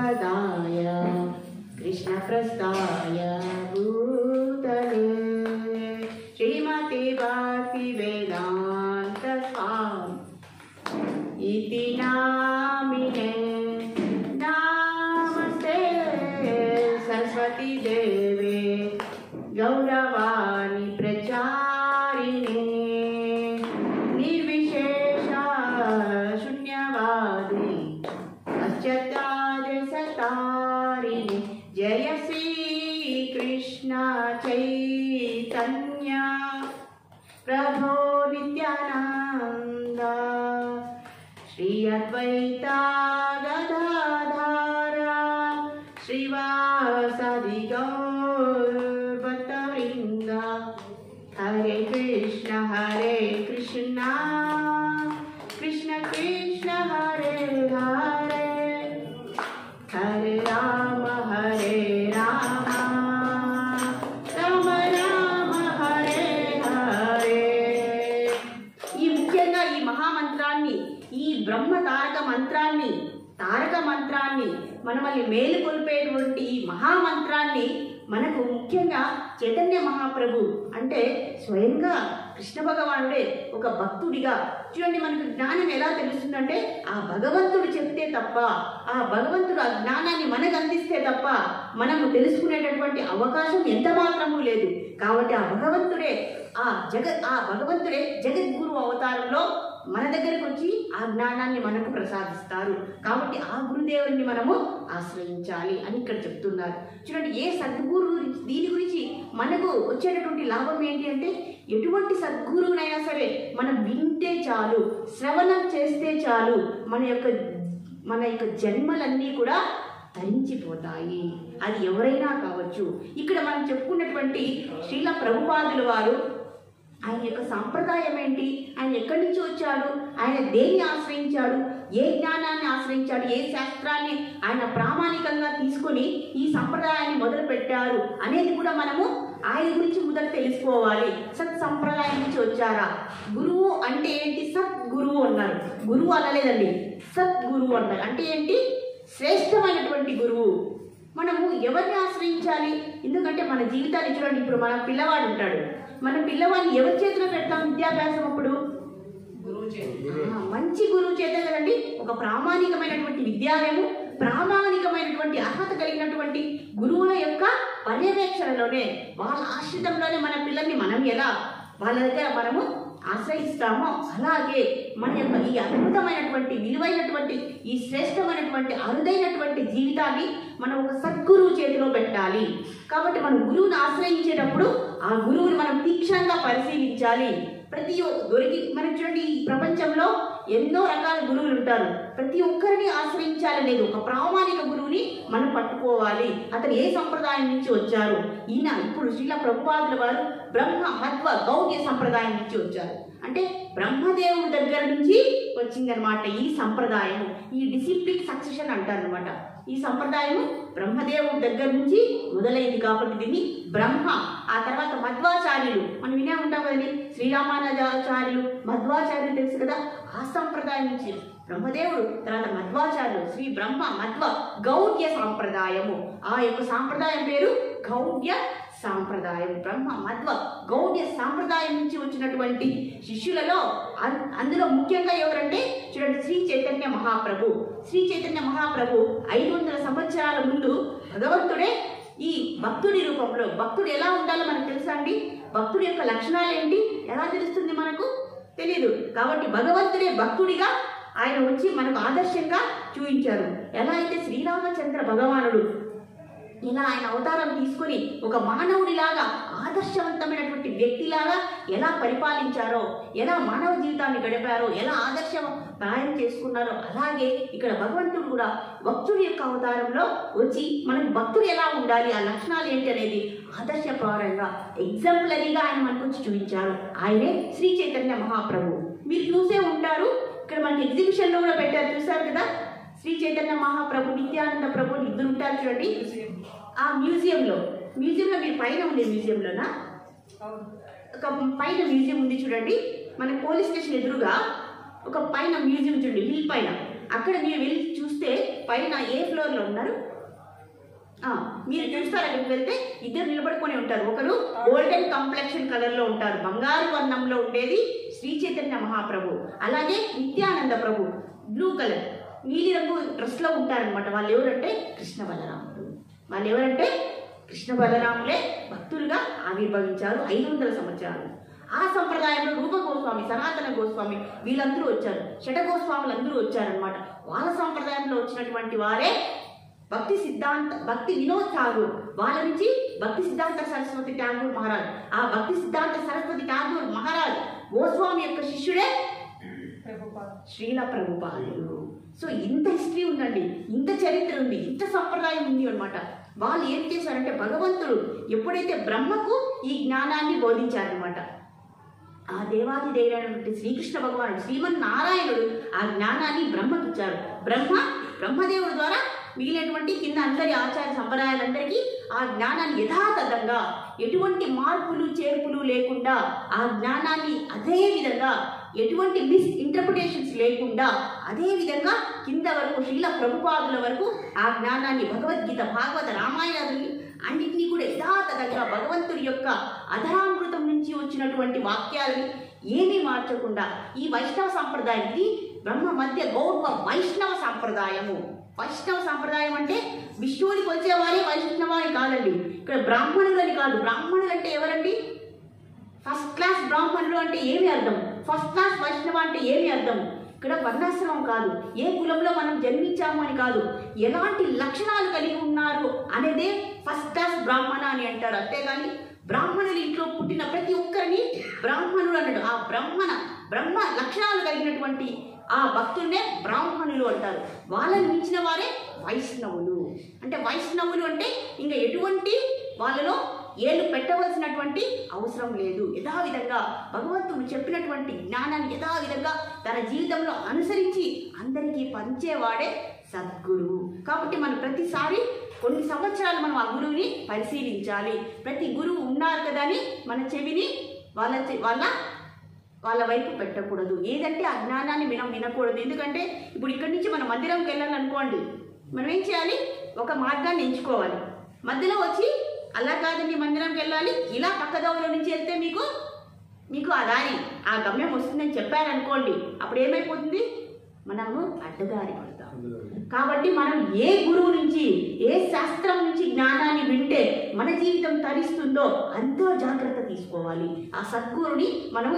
पदाय कृष्णप्रस्थाय भूतले श्रीमते भक्तिवेदान्त स्वामी इति नामिने। नमस्ते सरस्वती देवे गौरवाणी प्रचारिणे निर्विशेष शून्यवादी अच्युतादिसतारिणे। जय श्री कृष्ण चैतन्य प्रभो नित्यानंद श्री अद्वैता गदाधर श्रीवासादि गौर भक्तवृंद। हरे कृष्ण कृष्ण कृष्ण हरे हरे हरे राम राम राम हरे हरे। ఈ ముఖ్యంగా ఈ మహామంత్రాన్ని, ఈ బ్రహ్మ తారక మంత్రాన్ని మనల్ని మేలుకొల్పేటువంటి ఈ మహామంత్రాన్ని మనకు ముఖ్యంగా చైతన్య మహాప్రభు అంటే స్వయంగా కృష్ణ భగవానుడే ఒక భక్తుడిగా చూడండి. మనకు జ్ఞానం ఎలా తెలుస్తుందంటే ఆ భగవంతుడు చెప్తే తప్ప, ఆ భగవంతుడు ఆ జ్ఞానాన్ని మనకు అందిస్తే తప్ప మనము తెలుసుకునేటటువంటి అవకాశం ఎంత మాత్రమూ లేదు. కాబట్టి ఆ భగవంతుడే జగద్గురు అవతారంలో మన దగ్గరకు వచ్చి ఆ జ్ఞానాన్ని మనకు ప్రసాదిస్తారు. కాబట్టి ఆ గురుదేవుని మనము ఆశ్రయించాలి అని ఇక్కడ చెప్తున్నారు. చూడండి, ఏ సద్గురు దీని గురించి మనకు వచ్చేటటువంటి లాభం ఏంటి అంటే, ఎటువంటి సద్గురువునైనా సరే మనం వింటే చాలు, శ్రవణం చేస్తే చాలు, మన యొక్క జన్మలన్నీ కూడా తరించిపోతాయి. అది ఎవరైనా కావచ్చు. ఇక్కడ మనం చెప్పుకున్నటువంటి శ్రీల ప్రభుపాదుల వారు ఆయన యొక్క సాంప్రదాయం ఏంటి, ఆయన ఎక్కడి నుంచి వచ్చాడు, ఆయన దేన్ని ఆశ్రయించాడు, ఏ జ్ఞానాన్ని ఆశ్రయించాడు, ఏ శాస్త్రాన్ని ఆయన ప్రామాణికంగా తీసుకొని ఈ సంప్రదాయాన్ని మొదలు పెట్టారు అనేది కూడా మనము ఆయన గురించి మొదట తెలుసుకోవాలి. సత్ సంప్రదాయం నుంచి వచ్చారా? గురువు అంటే ఏంటి? సద్గురువు అన్నారు. గురువు అనలేదండి, సద్గురువు అన్నారు. అంటే ఏంటి? శ్రేష్టమైనటువంటి గురువు. మనము ఎవరిని ఆశ్రయించాలి? ఎందుకంటే మన జీవితాన్ని చూడండి, ఇప్పుడు మన పిల్లవాడు ఉంటాడు, మన పిల్లవాడిని ఎవరి చేతిలో పెడతాం విద్యాభ్యాసం? అప్పుడు మంచి గురువు చేత కదండి. ఒక ప్రామాణికమైనటువంటి విద్యాలయము, ప్రామాణికమైనటువంటి అర్హత కలిగినటువంటి గురువుల యొక్క పర్యవేక్షణలోనే, వాళ్ళ ఆశ్రితంలోనే మన పిల్లల్ని మనం ఎలా వాళ్ళ దగ్గర మనము ఆశ్రయిస్తామో, అలాగే మన యొక్క ఈ అద్భుతమైనటువంటి విలువైనటువంటి ఈ శ్రేష్టమైనటువంటి అరుదైనటువంటి జీవితాన్ని మనం ఒక సద్గురువు చేతిలో పెట్టాలి. కాబట్టి మనం గురువుని ఆశ్రయించేటప్పుడు ఆ గురువుని మనం తీక్షణంగా పరిశీలించాలి. మనకు చూడండి, ఈ ప్రపంచంలో ఎన్నో రకాల గురువులు ఉంటారు. ప్రతి ఒక్కరిని ఆశ్రయించాలనేది ఒక ప్రామాణిక గురువుని మనం పట్టుకోవాలి. అతను ఏ సంప్రదాయం నుంచి వచ్చారు? ఈయన ఇప్పుడు శ్రీల ప్రభుపాదుల వారు బ్రహ్మ మధ్వ గౌడ్య సంప్రదాయం నుంచి వచ్చారు. అంటే బ్రహ్మదేవుడి దగ్గర నుంచి వచ్చిందనమాట ఈ సంప్రదాయం. ఈ డిసిప్లిన్ సక్సెషన్ అంటారు అనమాట. ఈ సంప్రదాయం బ్రహ్మదేవుడి దగ్గర నుంచి మొదలైంది కాబట్టి దీన్ని బ్రహ్మ. ఆ తర్వాత మధ్వాచార్యులు మనం వినే ఉంటాం కదండి, శ్రీరామానుజాచార్యులు, మధ్వాచార్యులు తెలుసు కదా. ఆ సంప్రదాయం నుంచి బ్రహ్మదేవుడు, తర్వాత మధ్వాచార్యులు, శ్రీ బ్రహ్మ మధ్వ గౌడ్య సాంప్రదాయము. ఆ యొక్క సాంప్రదాయం పేరు గౌడ్య సాంప్రదాయం. బ్రహ్మ మధ్వ గౌడ్య సాంప్రదాయం నుంచి వచ్చినటువంటి శిష్యులలో అందులో ముఖ్యంగా ఎవరంటే చూడండి, శ్రీ చైతన్య మహాప్రభు. శ్రీ చైతన్య మహాప్రభు 500 సంవత్సరాల ముందు భగవంతుడే ఈ భక్తుడి రూపంలో, భక్తుడు ఎలా ఉండాలో మనకు తెలుసా అండి? భక్తుడి యొక్క లక్షణాలు ఏంటి ఎలా తెలుస్తుంది? మనకు తెలియదు. కాబట్టి భగవంతుడే భక్తుడిగా ఆయన వచ్చి మనకు ఆదర్శంగా చూపించారు. ఎలా అయితే శ్రీరామచంద్ర భగవానుడు ఇలా ఆయన అవతారం తీసుకుని ఒక మానవుడిలాగా, ఆదర్శవంతమైనటువంటి వ్యక్తిలాగా ఎలా పరిపాలించారో, ఎలా మానవ జీవితాన్ని గడిపారో, ఎలా ఆదర్శప్రాయం చేసుకున్నారో, అలాగే ఇక్కడ భగవంతుడు కూడా భక్తుడి యొక్క అవతారంలో వచ్చి మనకు భక్తుడు ఎలా ఉండాలి, ఆ లక్షణాలు ఏంటి అనేది ఆదర్శప్రాయంగా ఎగ్జాంపులరీగా ఆయన మనకు వచ్చి చూపించారు. ఆయనే శ్రీ చైతన్య మహాప్రభు. మీరు చూసే ఉంటారు, ఇక్కడ మనకి ఎగ్జిబిషన్లో కూడా పెట్టారు, చూసారు కదా. శ్రీ చైతన్య మహాప్రభు, నిత్యానంద ప్రభు ఇద్దరు ఉంటారు చూడండి. ఆ మ్యూజియంలో మీరు పైన ఉండే మ్యూజియంలోనా ఒక పైన మ్యూజియం ఉంది చూడండి. మన పోలీస్ స్టేషన్ ఎదురుగా ఒక పైన మ్యూజియం చూడండి, హిల్ పైన. అక్కడ మీరు వెళ్ళి చూస్తే పైన ఏ ఫ్లోర్లో ఉన్నారు మీరు చూస్తారు. అక్కడికి వెళ్తే ఇద్దరు నిలబడుకొని ఉంటారు. ఒకరు గోల్డెన్ కాంప్లెక్షన్ కలర్లో ఉంటారు, బంగారు వర్ణంలో ఉండేది శ్రీ చైతన్య మహాప్రభు. అలాగే నిత్యానంద ప్రభు బ్లూ కలర్ నీలిరంగు డ్రెస్లో ఉంటారనమాట. వాళ్ళు ఎవరంటే కృష్ణ బలరాములు. వాళ్ళు ఎవరంటే కృష్ణ బలరాములే భక్తులుగా ఆవిర్భవించారు 500 సంవత్సరాలు. ఆ సంప్రదాయంలో రూప గోస్వామి, సనాతన గోస్వామి వీళ్ళందరూ వచ్చారు, షట గోస్వాములు అందరూ వచ్చారనమాట. వాళ్ళ సంప్రదాయంలో వచ్చినటువంటి వారే భక్తి వినోద్ ఠాగూర్. వాళ్ళ నుంచి భక్తి సిద్ధాంత సరస్వతి ఠాగూర్ మహారాజ్. ఆ భక్తి సిద్ధాంత సరస్వతి ఠాగూర్ మహారాజ్ గోస్వామి యొక్క శిష్యుడే శ్రీల ప్రభుపాదులు. సో ఇంత హిస్టరీ ఉందండి, ఇంత చరిత్ర ఉంది, ఇంత సంప్రదాయం ఉంది అనమాట. వాళ్ళు ఏం చేశారంటే భగవంతుడు ఎప్పుడైతే బ్రహ్మకు ఈ జ్ఞానాన్ని బోధించారనమాట, ఆ దేవాది దేవుడైనటువంటి శ్రీకృష్ణ భగవానుడు శ్రీమన్నారాయణుడు ఆ జ్ఞానాన్ని బ్రహ్మకి ఇచ్చారు. బ్రహ్మదేవుడి ద్వారా మిగిలినటువంటి కింద అందరి ఆచార సంప్రదాయాలందరికీ ఆ జ్ఞానాన్ని యథాతథంగా ఎటువంటి మార్పులు చేర్పులు లేకుండా ఆ జ్ఞానాన్ని అదే విధంగా ఎటువంటి మిస్ఇంటర్ప్రిటేషన్స్ లేకుండా అదే విధంగా కింద వరకు శ్రీల ప్రభుపాదుల వరకు ఆ జ్ఞానాన్ని భగవద్గీత, భాగవత, రామాయణాన్ని అన్నింటినీ కూడా యథాతథంగా భగవంతుడి యొక్క అధరామృతం నుంచి వచ్చినటువంటి వాక్యాలని ఏమీ మార్చకుండా ఈ వైష్ణవ సంప్రదాయం, ఇది బ్రహ్మ మధ్య గౌరవ వైష్ణవ సంప్రదాయము. వైష్ణవ సంప్రదాయం అంటే విష్ణువుని కొలిచేవారే వైష్ణవాని కాదండి. ఇక్కడ బ్రాహ్మణులని కాదు. బ్రాహ్మణులు అంటే ఎవరండి? ఫస్ట్ క్లాస్ బ్రాహ్మణులు అంటే ఏమి అర్థం? ఫస్ట్ క్లాస్ వైష్ణవ అంటే ఏమి అర్థం? ఇక్కడ వర్ణాశ్రమం కాదు, ఏ కులంలో మనం జన్మించాము అని కాదు, ఎలాంటి లక్షణాలు కలిగి ఉన్నారు అనేదే ఫస్ట్ క్లాస్ బ్రాహ్మణ అని అంటారు. అంతేగాని బ్రాహ్మణులు ఇంట్లో పుట్టిన ప్రతి ఒక్కరిని బ్రాహ్మణులు అన్నాడు. ఆ బ్రహ్మ లక్షణాలు కలిగినటువంటి ఆ భక్తులనే బ్రాహ్మణులు అంటారు. వాళ్ళని మించిన వారే వైష్ణవులు. అంటే వైష్ణవులు అంటే ఇంకా ఎటువంటి వాళ్ళలో ఏళ్ళు పెట్టవలసినటువంటి అవసరం లేదు. యథావిధంగా భగవంతుడు చెప్పినటువంటి జ్ఞానాన్ని యథావిధంగా తన జీవితంలో అనుసరించి అందరికీ పంచేవాడే సద్గురువు. కాబట్టి మనం ప్రతిసారి కొన్ని సంవత్సరాలు మనం ఆ గురువుని పరిశీలించాలి. ప్రతి గురువు ఉన్నారు కదా అని మన చెవిని వాళ్ళ వైపు పెట్టకూడదు. ఏదంటే ఆ జ్ఞానాన్ని మనం వినకూడదు. ఎందుకంటే ఇప్పుడు ఇక్కడి నుంచి మనం మందిరంకి వెళ్ళాలనుకోండి, మనం ఏం చేయాలి? ఒక మార్గాన్ని ఎంచుకోవాలి. మధ్యలో వచ్చి అలా కాదండి మందిరంకి వెళ్ళాలి, ఇలా పక్కదోవలో నుంచి వెళ్తే మీకు ఆ దారి ఆ గమ్యం వస్తుందని చెప్పారనుకోండి, అప్పుడు ఏమైపోతుంది? మనము అడ్డదారి పడతాం. కాబట్టి మనం ఏ గురువు నుంచి, ఏ శాస్త్రం నుంచి జ్ఞానాన్ని వింటే మన జీవితం తరిస్తుందో అంతో జాగ్రత్త తీసుకోవాలి. ఆ సద్గురుని మనం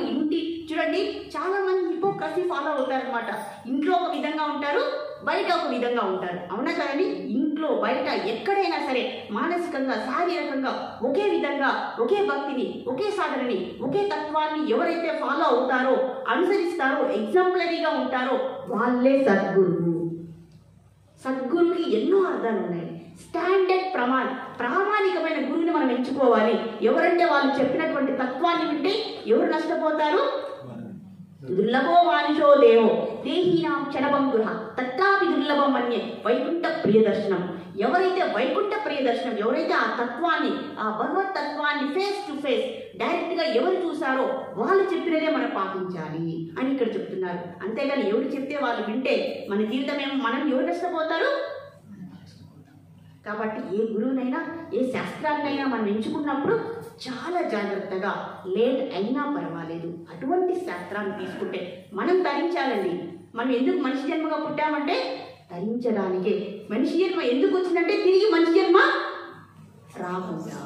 చూడండి, చాలా మంది హిపోక్రసీ ఫాలో అవుతారనమాట. ఇంట్లో ఒక విధంగా ఉంటారు, బయట ఒక విధంగా ఉంటారు. అవునా కదండి? ఇంట్లో బయట ఎక్కడైనా సరే మానసికంగా, శారీరకంగా ఒకే విధంగా, ఒకే భక్తిని, ఒకే సాధనని, ఒకే తత్వాన్ని ఎవరైతే ఫాలో అవుతారో, అనుసరిస్తారో, ఎగ్జాంపులరీగా ఉంటారో వాళ్ళే సద్గురువు. సద్గురువుకి ఎన్నో అర్థాలు ఉన్నాయి. స్టాండర్డ్ ప్రామాణికమైన గురువుని మనం ఎంచుకోవాలి. ఎవరంటే వాళ్ళు చెప్పినటువంటి తత్వాన్ని వింటే ఎవరు నష్టపోతారు? దుర్లభో వానిషో దేవో దేహీనాం క్షణబంధుర తత్రాపి దుర్లభం అన్యే వైకుంఠ ప్రియదర్శనం. ఎవరైతే వైకుంఠ ప్రియదర్శనం, ఎవరైతే ఆ తత్వాన్ని, ఆ భగవత్ తత్వాన్ని ఫేస్ టు ఫేస్ డైరెక్ట్గా ఎవరు చూసారో వాళ్ళు చెప్పినదే మనం పాటించాలి అని ఇక్కడ చెప్తున్నారు. అంతేగాని ఎవరు చెప్తే వాళ్ళు వింటే మన జీవితం మనం ఎవరు నష్టపోతారు? కాబట్టి ఏ గురువునైనా, ఏ శాస్త్రాన్నైనా మనం ఎంచుకున్నప్పుడు చాలా జాగ్రత్తగా, లేట్ అయినా పర్వాలేదు, అటువంటి శాస్త్రాన్ని తీసుకుంటే మనం తరించాలండి. మనం ఎందుకు మనిషి జన్మగా పుట్టామంటే తరించడానికే. మనిషి జన్మ ఎందుకు వచ్చిందంటే తిరిగి మనిషి జన్మ రాకుండా.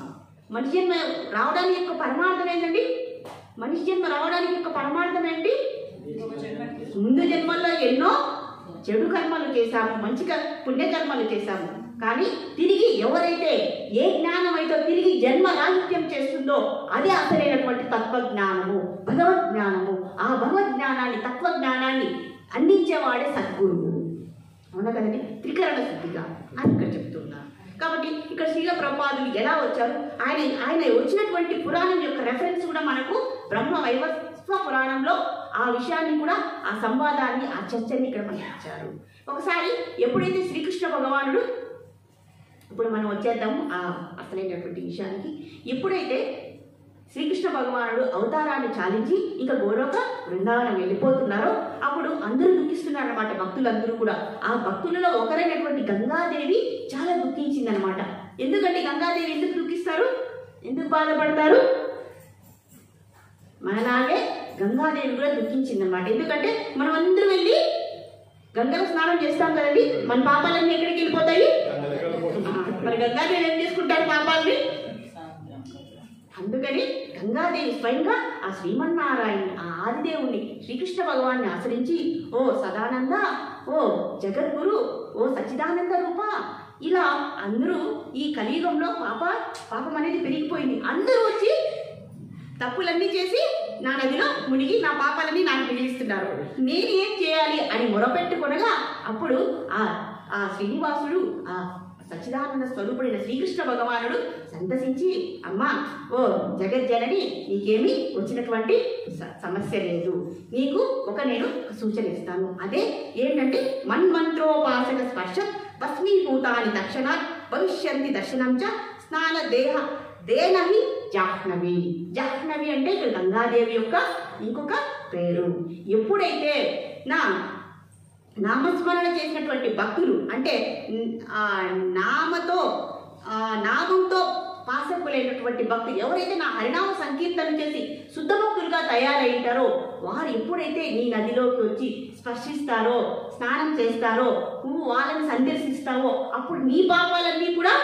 మనిషి జన్మ రావడానికి యొక్క పరమార్థం ఏంటండి? మనిషి జన్మ రావడానికి యొక్క పరమార్థం ఏంటి? ముందు జన్మల్లో ఎన్నో చెడు కర్మలు చేశాము, మంచిగా పుణ్యకర్మలు చేశాము. కానీ తిరిగి ఎవరైతే ఏ జ్ఞానం అయితే తిరిగి జన్మ రాహిత్యం చేస్తుందో అదే అసలైనటువంటి తత్వజ్ఞానము, భగవద్జ్ఞానము. ఆ భగవద్జ్ఞానాన్ని, తత్వజ్ఞానాన్ని అందించేవాడే సద్గురువు. అవునా కదండి? త్రికరణ శుద్ధిగా అని ఇక్కడ చెప్తున్నారు. కాబట్టి ఇక్కడ శ్రీల ప్రభుపాదులు ఎలా వచ్చారు, ఆయన వచ్చినటువంటి పురాణం యొక్క రెఫరెన్స్ కూడా మనకు బ్రహ్మ వైవస్వ పురాణంలో ఆ విషయాన్ని కూడా, ఆ సంవాదాన్ని, ఆ చర్చని ఇక్కడ మనకి ఇచ్చారు. ఒకసారి ఎప్పుడైతే శ్రీకృష్ణ భగవానుడు, ఇప్పుడు మనం వచ్చేద్దాము ఆ అసలైనటువంటి విషయానికి, ఎప్పుడైతే శ్రీకృష్ణ భగవానుడు అవతారాన్ని చాలించి ఇంకా గోలోక బృందావనం వెళ్ళిపోతున్నారో అప్పుడు అందరూ దుఃఖిస్తున్నారు అనమాట, భక్తులందరూ కూడా. ఆ భక్తులలో ఒకరైనటువంటి గంగాదేవి చాలా దుఃఖించింది అనమాట. ఎందుకంటే గంగాదేవి ఎందుకు దుఃఖిస్తారు, ఎందుకు బాధపడతారు? మనలాగే గంగాదేవి కూడా దుఃఖించింది అనమాట. ఎందుకంటే మనం అందరూ వెళ్ళి గంగలో స్నానం చేస్తాం కదండి, మన పాపాలన్నీ ఎక్కడికి వెళ్ళిపోతాయి? మరి గంగాదేవి ఏం చేసుకుంటారు పాపాలని? అందుకని గంగాదేవి స్వయంగా ఆ శ్రీమన్నారాయణ ఆ ఆదిదేవుణ్ణి శ్రీకృష్ణ భగవాన్ని ఆశ్రయించి, ఓ సదానంద, ఓ జగద్గురు, ఓ సచ్చిదానంద రూప, ఇలా అందరూ ఈ కలియుగంలో పాపం అనేది పెరిగిపోయింది, అందరూ వచ్చి తప్పులన్నీ చేసి నా నదిలో మునిగి నా పాపాలన్నీ నాకు మిగిలిస్తున్నారు, నేను ఏం చేయాలి అని మొరపెట్టుకొనగా అప్పుడు ఆ శ్రీనివాసుడు ఆ సచ్చిదానంద స్వరూపుడైన శ్రీకృష్ణ భగవానుడు సంతసించి, అమ్మా ఓ జగజ్జనని, నీకేమీ వచ్చినటువంటి సమస్య లేదు, నీకు నేను సూచన ఇస్తాను. అదే ఏంటంటే మన్మంత్రోపాసక స్పర్శ భస్మీభూతాని తక్షణాత్ భవిష్యంతి దర్శనం చ స్నాన దేనహి జాహ్నవి. జాహ్నవి అంటే ఇక్కడ గంగాదేవి యొక్క ఇంకొక పేరు. ఎప్పుడైతే నామస్మరణ చేసినటువంటి భక్తులు అంటే నామంతో పాసకులైనటువంటి భక్తులు ఎవరైతే నా హరినామ సంకీర్తన చేసి శుద్ధ భక్తులుగా తయారైంటారో వారు ఎప్పుడైతే నీ నదిలోకి వచ్చి స్పర్శిస్తారో, స్నానం చేస్తారో, నువ్వు వాళ్ళని సందర్శిస్తావో అప్పుడు నీ పాపాలన్నీ కూడా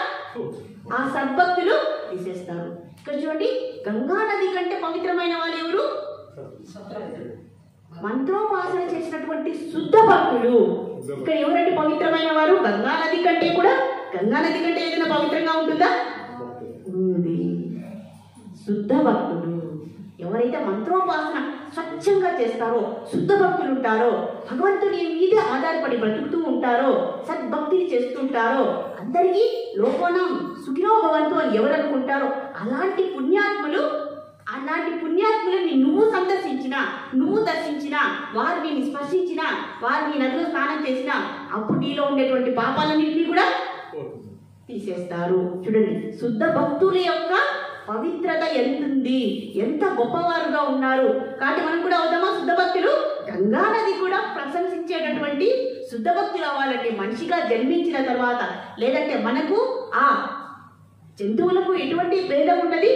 ఆ సద్భక్తులు తీసేస్తారు. ఇక్కడ చూడండి, గంగా నది కంటే పవిత్రమైన వాళ్ళు ఎవరు? మంత్రోపాసన చేసినటువంటి శుద్ధ భక్తులు. ఇక్కడ ఎవరంటే పవిత్రమైన వారు? గంగా నది కంటే కూడా. గంగా నది కంటే ఏదైనా పవిత్రంగా ఉంటుందా? ఉంది. శుద్ధ భక్తులు ఎవరైతే మంత్రోపాసన స్వచ్ఛంగా చేస్తారో, శుద్ధ భక్తులు ఉంటారో, భగవంతుని మీదే ఆధారపడి బ్రతుకుతూ ఉంటారో, సద్భక్తిని చేస్తుంటారో, అందరికీ లోకోనం సుఖినో భవంతు అని ఎవరు అనుకుంటారో అలాంటి పుణ్యాత్ములని నువ్వు సందర్శించినా, నువ్వు దర్శించినా, వారిని స్పర్శించినా, వారిని నదిలో స్నానం చేసినా అప్పుడు నీలో ఉండేటువంటి పాపాలన్నింటినీ కూడా తీసేస్తారు. చూడండి, శుద్ధ భక్తుల యొక్క పవిత్రత ఎంతుంది, ఎంత గొప్పవారుగా ఉన్నారు. కాబట్టి మనం కూడా అవుతామా శుద్ధ భక్తులు? గంగా నది కూడా ప్రశంసించేటటువంటి శుద్ధ భక్తులు అవ్వాలంటే మనిషిగా జన్మించిన తర్వాత, లేదంటే మనకు ఆ జంతువులకు ఎటువంటి భేదం ఉన్నది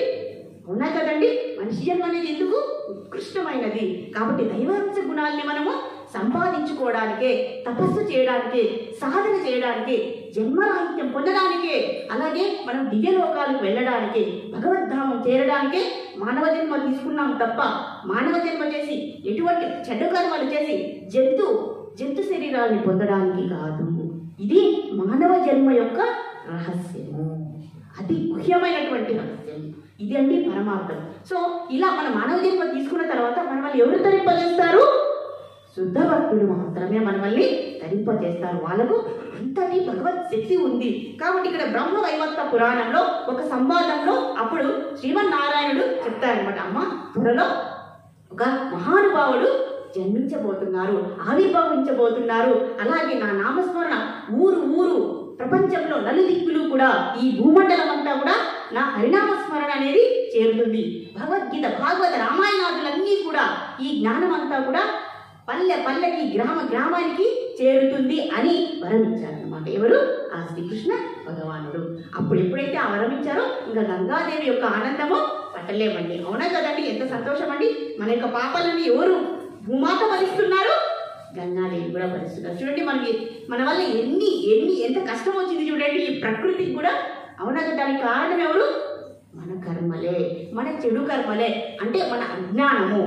ఉన్నా కదండి. మనిషి జన్మ అనేది ఎందుకు ఉత్కృష్టమైనది. కాబట్టి దైవాంశ గుణాలని మనము సంపాదించుకోవడానికే, తపస్సు చేయడానికే, సాధన చేయడానికే, జన్మరాహిత్యం పొందడానికే, అలాగే మనం దివ్యలోకాలకు వెళ్ళడానికే, భగవద్ధామం చేరడానికే మానవ జన్మ తీసుకున్నాం తప్ప మానవ జన్మ చేసి ఎటువంటి చెడ్డ కర్మలు చేసి జంతు శరీరాన్ని పొందడానికి కాదు. ఇది మానవ జన్మ యొక్క రహస్యము, అతి గుహ్యమైనటువంటి రహస్యం. ఇది అండి పరమార్థం. సో ఇలా మన మానవ జన్మ తీసుకున్న తర్వాత మనల్ని ఎవరు తరింపజేస్తారు? శుద్ధ భక్తులు మాత్రమే మనల్ని తరింపజేస్తారు. వాళ్ళకు అంతటి భగవత్ శక్తి ఉంది. కాబట్టి ఇక్కడ బ్రహ్మ వైవర్త పురాణంలో ఒక సంవాదంలో అప్పుడు శ్రీమన్నారాయణుడు చెప్తారనమాట, అమ్మ త్వరలో ఒక మహానుభావుడు జన్మించబోతున్నారు, ఆవిర్భవించబోతున్నారు. అలాగే నా నామస్మరణ ఊరు ప్రపంచంలో నలుదిక్కులు కూడా, ఈ భూమండలం అంతా కూడా నా హరినామస్మరణ అనేది చేరుతుంది. భగవద్గీత, భాగవత, రామాయణాదులన్నీ కూడా ఈ జ్ఞానం అంతా కూడా పల్లెకి, గ్రామానికి చేరుతుంది అని వరమిచ్చారనమాట. ఎవరు? ఆ శ్రీకృష్ణ భగవానుడు. అప్పుడు ఎప్పుడైతే ఆ వరమిచ్చారో ఇంకా గంగాదేవి యొక్క ఆనందము పట్టలేమండి. అవునా కదండి? ఎంత సంతోషం అండి. మన యొక్క పాపాలని ఎవరు భూమాత భరిస్తున్నారు? గంగాదేవి కూడా భరిస్తున్నారు. చూడండి, మన వల్ల ఎంత కష్టం వచ్చింది చూడండి ఈ ప్రకృతికి కూడా. అవునా కదా? దానికి కారణం ఎవరు? మన కర్మలే, మన చెడు కర్మలే, అంటే మన అజ్ఞానము.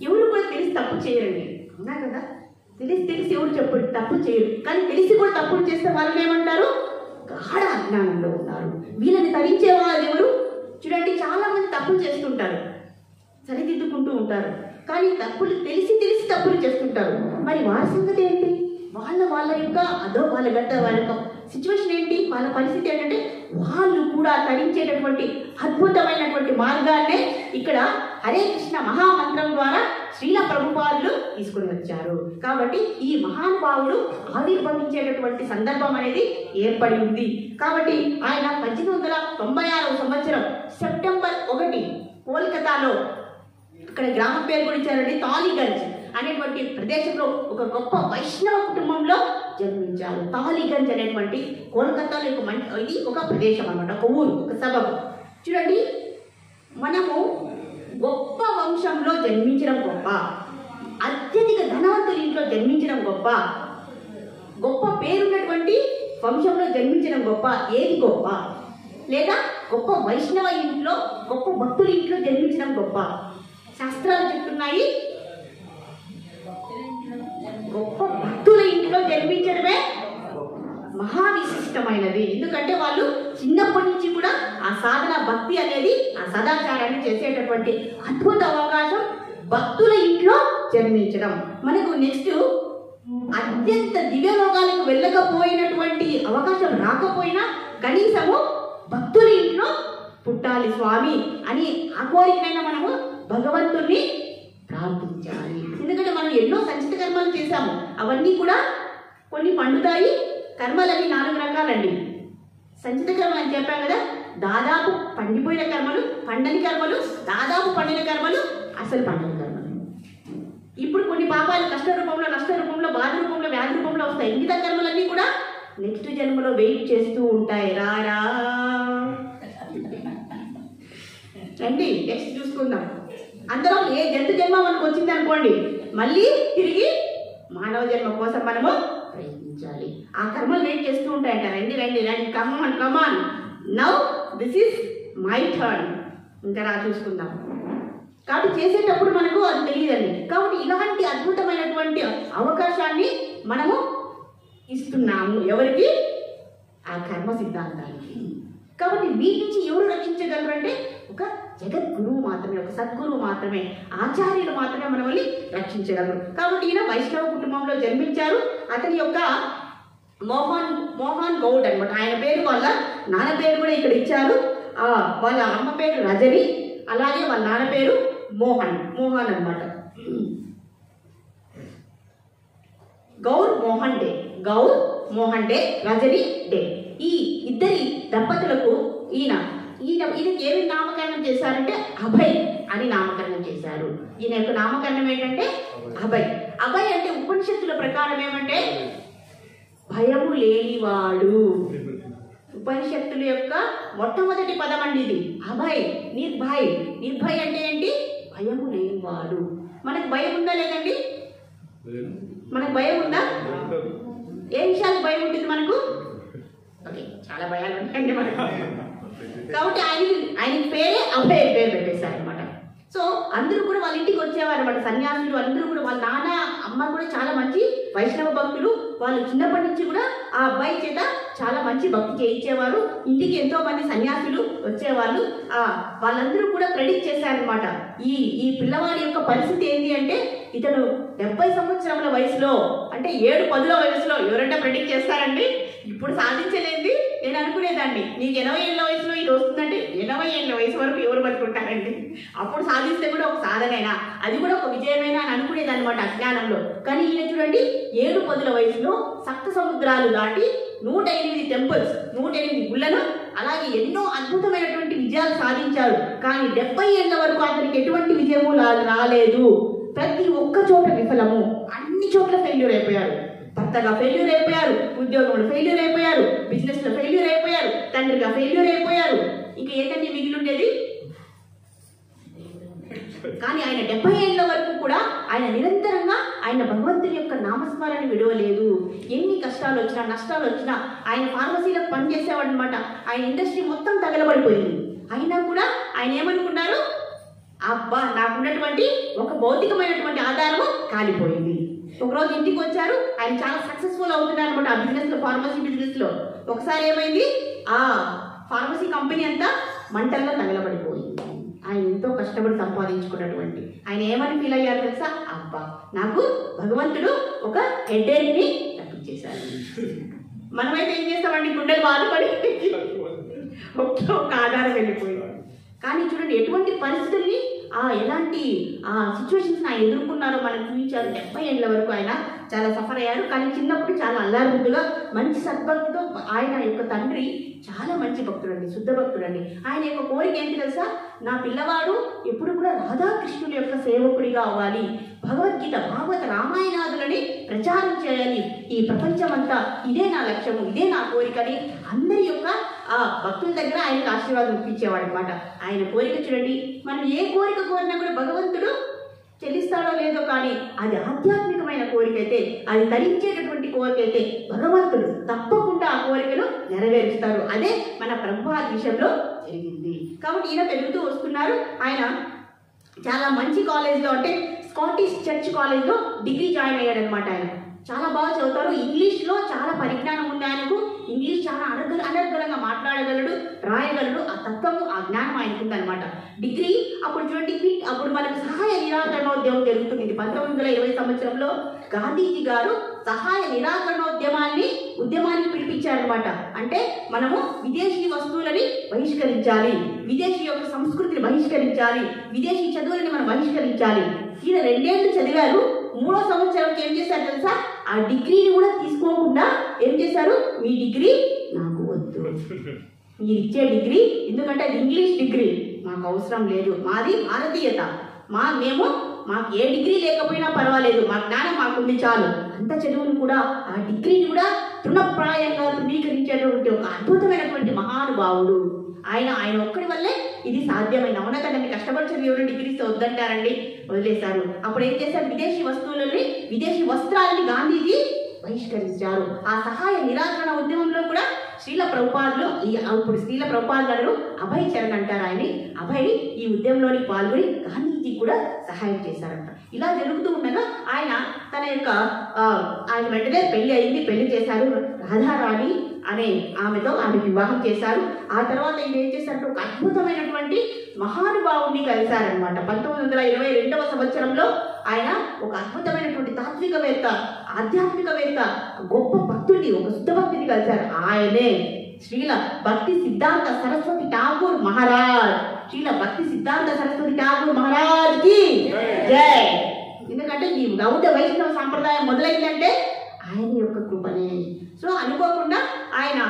ఎవరు కూడా తెలిసి తప్పు చేయరండి. అవునా కదా? తెలిసి ఎవరు తప్పు చేయరు. కానీ తెలిసి కూడా తప్పులు చేస్తే వాళ్ళని ఏమంటారు? గాఢ అజ్ఞానంలో ఉన్నారు. వీళ్ళని తరించే వాళ్ళు ఎవరు? చూడండి, చాలా మంది తప్పులు చేస్తుంటారు, సరిదిద్దుకుంటూ ఉంటారు. కానీ తెలిసి తప్పులు చేస్తుంటారు. మరి వారి సంగతి ఏంటి? వాళ్ళ యొక్క వాళ్ళ యొక్క సిచ్యువేషన్ ఏంటి? వాళ్ళ పరిస్థితి ఏంటంటే వాళ్ళు కూడా తరించేటటువంటి అద్భుతమైనటువంటి మార్గాన్నే ఇక్కడ హరే కృష్ణ మహామంత్రం ద్వారా శ్రీల ప్రభుపాదులు తీసుకుని వచ్చారు. కాబట్టి ఈ మహానుభావుడు ఆవిర్భవించేటటువంటి సందర్భం అనేది ఏర్పడి ఉంది. కాబట్టి ఆయన 1896 సంవత్సరం సెప్టెంబర్ 1 కోల్కతాలో అక్కడ గ్రామం పేరు కూడా ఇచ్చారండి, తాలిగంజ్ అనేటువంటి ప్రదేశంలో ఒక గొప్ప వైష్ణవ కుటుంబంలో జన్మించారు. తాలిగంజ్ అనేటువంటి కోల్కతాలో ఇది ఒక ప్రదేశం అన్నమాట, ఒక ఊరు, ఒక సబబు. చూడండి, మనము గొప్ప వంశంలో జన్మించడం గొప్ప, అత్యధిక ధనవంతుల ఇంట్లో జన్మించడం గొప్ప, గొప్ప పేరున్నటువంటి వంశంలో జన్మించడం గొప్ప, ఏది గొప్ప? లేదా గొప్ప వైష్ణవ ఇంట్లో, గొప్ప భక్తుల ఇంట్లో జన్మించడం గొప్ప? శాస్త్రాలు చెప్తున్నాయి గొప్ప భక్తుల ఇంట్లో జన్మించడమే మహావిశిష్టమైనది. ఎందుకంటే వాళ్ళు చిన్నప్పటి నుంచి కూడా ఆ సాధన, భక్తి అనేది, ఆ సదాచారాన్ని చేసేటటువంటి అద్భుత అవకాశం భక్తుల ఇంట్లో జన్మించడం. మనకు నెక్స్ట్ అత్యంత దివ్య లోకాలకు వెళ్ళకపోయినటువంటి అవకాశం రాకపోయినా కనీసము భక్తుల ఇంట్లో పుట్టాలి స్వామి అని ఆ కోరికనైనా మనము భగవంతుణ్ణి ప్రార్థించాలి. ఎందుకంటే మనం ఎన్నో సంచిత కర్మలు చేశాము, అవన్నీ కూడా కొన్ని పండుతాయి. కర్మలవి 4 రకాలండి. సంచిత కర్మలు అని చెప్పాం కదా, దాదాపు పండిపోయిన కర్మలు, పండని కర్మలు, దాదాపు పండిన కర్మలు, అసలు పండని కర్మలు. ఇప్పుడు కొన్ని పాపాలు కష్ట రూపంలో, నష్ట రూపంలో, బాధ రూపంలో, వ్యాధి రూపంలో వస్తాయి. మిగతా కర్మలన్నీ కూడా నెక్స్ట్ జన్మలో వెయిట్ చేస్తూ ఉంటాయి. రారా రండి, నెక్స్ట్ చూసుకుందాం. అందరం ఏ జంతు జన్మ మనకు వచ్చింది అనుకోండి, మళ్ళీ తిరిగి మానవ జన్మ కోసం మనము ప్రయత్నించాలి. ఆ కర్మలు వెయిట్ చేస్తూ ఉంటాయంట. రండి రండి రండి, come on come on, now this is my turn. ఇంకా రా చూసుకుందాం. కాబట్టి చేసేటప్పుడు మనకు అది తెలియదండి. కాబట్టి ఇలాంటి అద్భుతమైనటువంటి అవకాశాన్ని మనము ఇస్తున్నాము ఎవరికి? ఆ కర్మ సిద్ధాంతానికి. కాబట్టి వీటి నుంచి ఎవరు రక్షించగలరు అంటే ఒక జగద్గురువు మాత్రమే, ఒక సద్గురువు మాత్రమే, ఆచార్యులు మాత్రమే మనల్ని రక్షించగలరు. కాబట్టి ఈయన వైష్ణవ కుటుంబంలో జన్మించారు. అతని యొక్క మోహన్ గౌడ్ అనమాట ఆయన పేరు. వాళ్ళ నాన్న పేరు కూడా ఇక్కడ ఇచ్చారు. వాళ్ళ అమ్మ పేరు రజని, అలాగే వాళ్ళ నాన్న పేరు మోహన్ అనమాట. గౌర్ మోహన్ డే, రజని డే. ఈ ఇద్దరి దంపతులకు ఈయనకి ఏమి నామకరణం చేశారంటే అభయ్ అని నామకరణం చేశారు. ఈయన యొక్క నామకరణం ఏంటంటే అభయ్. అభయ్ అంటే ఉపనిషత్తుల ప్రకారం ఏమంటే భయము లేనివాడు. ఉపనిషత్తుల యొక్క మొట్టమొదటి పదం అండి ఇది, అభయ్. నిర్భయ్ అంటే ఏంటి? భయము లేనివాడు. మనకు భయం ఉందా లేదండి? మనకు భయం ఉందా? ఏ విషయాలకు భయం ఉంటుంది మనకు? ఓకే, చాలా భయాలు ఉంటాయండి మనకు. కాబట్టి ఆయనకి పేరే అభయ్ పేరు పెట్టేశారు అనమాట. సో అందరూ కూడా వాళ్ళ ఇంటికి వచ్చేవారు అనమాట, సన్యాసులు అందరూ కూడా. వాళ్ళ నాన్న అమ్మ కూడా చాలా మంచి వైష్ణవ భక్తులు. వాళ్ళు చిన్నప్పటి నుంచి కూడా ఆ అబ్బాయి చేత చాలా మంచి భక్తి చేయించేవారు. ఇంటికి ఎంతో మంది సన్యాసులు వచ్చేవాళ్ళు. వాళ్ళందరూ కూడా ప్రెడిక్ట్ చేశారనమాట, ఈ పిల్లవాడి యొక్క పరిస్థితి ఏంటి అంటే ఇతను 70 సంవత్సరముల వయసులో, అంటే 7-10 వయసులో ఎవరంటే ప్రెడిక్ట్ చేస్తారండి. ఇప్పుడు సాధించలేంది నేను అనుకునేదాన్ని, నీకు 80 ఏళ్ళ వయసులో ఇది వస్తుందంటే 80 ఏళ్ళ వయసు వరకు ఎవరు పట్టుకుంటారండి? అప్పుడు సాధిస్తే కూడా ఒక సాధనైనా, అది కూడా ఒక విజయమైనా అని అనుకునేది అనమాట అజ్ఞానంలో. కానీ ఈయన చూడండి 7-10 వయసులో సప్త సముద్రాలు దాటి 108 టెంపుల్స్, 108 గుళ్ళను, అలాగే ఎన్నో అద్భుతమైనటువంటి విజయాలు సాధించారు. కానీ 70 ఏళ్ళ వరకు అతనికి ఎటువంటి విజయము రాలేదు. ప్రతి ఒక్క చోట విఫలము, అన్ని చోట్ల ఫెయిల్యూర్ అయిపోయారు. భర్తగా ఫెయిల్యూర్ అయిపోయారు, ఉద్యోగంలో ఫెయిల్యూర్ అయిపోయారు, బిజినెస్లో ఫెయిల్యూర్ అయిపోయారు, తండ్రిగా ఫెయిల్యూర్ అయిపోయారు. ఇంకా ఏంటంటే మిగిలి ఉండేది. కానీ ఆయన 70 ఏళ్ళ వరకు కూడా ఆయన నిరంతరంగా ఆయన భగవంతుని యొక్క నామస్మరణ విడవలేదు. ఎన్ని కష్టాలు వచ్చినా, నష్టాలు వచ్చినా, ఆయన ఫార్మసీలో పనిచేసేవాడు అనమాట. ఆయన ఇండస్ట్రీ మొత్తం తగలబడిపోయింది. అయినా కూడా ఆయన ఏమనుకున్నారు, అబ్బా నాకున్నటువంటి ఒక భౌతికమైనటువంటి ఆధారము కాలిపోయింది. ఒకరోజు ఇంటికి వచ్చారు, ఆయన చాలా సక్సెస్ఫుల్ అవుతున్నారు అనమాట ఆ బిజినెస్లో, ఫార్మసీ బిజినెస్లో. ఒకసారి ఏమైంది, ఆ ఫార్మసీ కంపెనీ అంతా మంటల్లో తగలబడిపోయింది. ఆయన ఎంతో కష్టపడి సంపాదించుకున్నటువంటి ఆయన ఏమని ఫీల్ అయ్యారు తెలుసా? అబ్బా నాకు భగవంతుడు ఒక హెడ్ఏక్ని తప్పించేశారు. మనమైతే ఏం చేస్తామండి, గుండెలు బాధపడి ఒక ఆధారం వెళ్ళిపోయింది. కానీ చూడండి ఎటువంటి పరిస్థితుల్ని ఎలాంటి సిచ్యువేషన్స్ ఆయన ఎదుర్కొన్నారో మనకు చూపించారు. 70 ఏళ్ళ వరకు ఆయన చాలా సఫర్ అయ్యారు. కానీ చిన్నప్పుడు చాలా అల్లారుబుద్దుగా మంచి సద్భక్తితో ఆయన యొక్క తండ్రి చాలా మంచి భక్తుడండి, శుద్ధ భక్తుడండి. ఆయన యొక్క కోరిక ఏంటి తెలుసా? నా పిల్లవాడు ఎప్పుడు కూడా రాధాకృష్ణుల యొక్క సేవకుడిగా అవ్వాలి, భగవద్గీత భాగవత రామాయణాదులని ప్రచారం చేయాలి, ఈ ప్రపంచమంతా ఇదే నా లక్ష్యము, ఇదే నా కోరికని అందరి యొక్క ఆ భక్తుల దగ్గర ఆయనకు ఆశీర్వాదం ఇప్పించేవాడు అనమాట. ఆయన కోరిక చూడండి, మనం ఏ కోరిక కోరినా కూడా భగవంతుడు చెల్లిస్తాడో లేదో, కానీ అది ఆధ్యాత్మికమైన కోరిక అయితే, అది తరించేటటువంటి కోరిక అయితే భగవంతుడు తప్పకుండా ఆ కోరికను నెరవేరుస్తారు. అదే మన ప్రభుపాద విషయంలో జరిగింది. కాబట్టి ఈయన పెరుగుతూ వస్తున్నారు. ఆయన చాలా మంచి కాలేజ్లో, అంటే స్కాటిష్ చర్చ్ కాలేజ్లో డిగ్రీ జాయిన్ అయ్యాడనమాట. ఆయన చాలా బాగా చదువుతారు, ఇంగ్లీష్లో చాలా పరిజ్ఞానం ఉంది ఆయనకు. ఇంగ్లీష్ చాలా అనర్గళంగా మాట్లాడగలడు, రాయగలడు. ఆ తత్వము, ఆ జ్ఞానం ఆయనకుంది అనమాట. డిగ్రీ అప్పుడు చూడండి, అప్పుడు మనకు సహాయ నిరాకరణోద్యమం జరుగుతుంది. 1920 సంవత్సరంలో గాంధీజీ గారు సహాయ ఉద్యమానికి పిలిపించారనమాట. అంటే మనము విదేశీ వస్తువులని బహిష్కరించాలి, విదేశీ యొక్క సంస్కృతిని బహిష్కరించాలి, విదేశీ చదువులని మనం బహిష్కరించాలి. ఈయన 2 ఏళ్ళు చదివారు. 3వ సంవత్సరంకి ఏం చేశారు తెలుసా? ఆ డిగ్రీని కూడా తీసుకోకుండా ఏం చేశారు? మీ డిగ్రీ నాకు వద్దు, మీరు ఇచ్చే డిగ్రీ, ఎందుకంటే అది ఇంగ్లీష్ డిగ్రీ, మాకు అవసరం లేదు, మాది భారతీయత, మాకు ఏ డిగ్రీ లేకపోయినా పర్వాలేదు, మా జ్ఞానం మాకుంది చాలు. అంత చదువును కూడా, ఆ డిగ్రీని కూడా తృణప్రాయంగా ధృవీకరించేటువంటి ఒక అద్భుతమైనటువంటి మహానుభావుడు ఆయన ఒక్కడి వల్లే ఇది సాధ్యమైన. అవునా కదండి? కష్టపడి ఎవరు డిగ్రీస్ వద్దంటారండి, వదిలేశారు. అప్పుడు ఏం చేశారు? విదేశీ వస్త్రాలని గాంధీజీ బహిష్కరించారు. ఆ సహాయ నిరాకరణ ఉద్యమంలో కూడా శ్రీల ప్రభుపాదులు గారు అభయ్ చరణ్ అంటారు ఆయన్ని. అభయ్ ఈ ఉద్యమంలోని పాల్గొని గాంధీజీ కూడా సహాయం చేశారంట. ఇలా జరుగుతూ ఉండగా ఆయన వెంటనే పెళ్లి అయింది, పెళ్లి చేశారు. రాధారాణి అనే ఆమెకి వివాహం చేశారు. ఆ తర్వాత ఈయన ఏం చేశారంటే ఒక అద్భుతమైనటువంటి మహానుభావుడిని కలిశారనమాట. 1922వ సంవత్సరంలో ఆయన ఒక అద్భుతమైనటువంటి తాత్వికవేత్త, ఆధ్యాత్మికవేత్త, గొప్ప భక్తుడిని, ఒక శుద్ధ భక్తుడిని కలిశారు. ఆయనే శ్రీల భక్తి సిద్ధాంత సరస్వతి ఠాగూర్ మహారాజ్. శ్రీల భక్తి సిద్ధాంత సరస్వతి ఠాగూర్ మహారాజ్ కి జై. ఎందుకంటే ఈ గౌడ వైష్ణవ సాంప్రదాయం మొదలైందంటే ఆయన యొక్క కృపనే. సో అనుకోకుండా ఆయన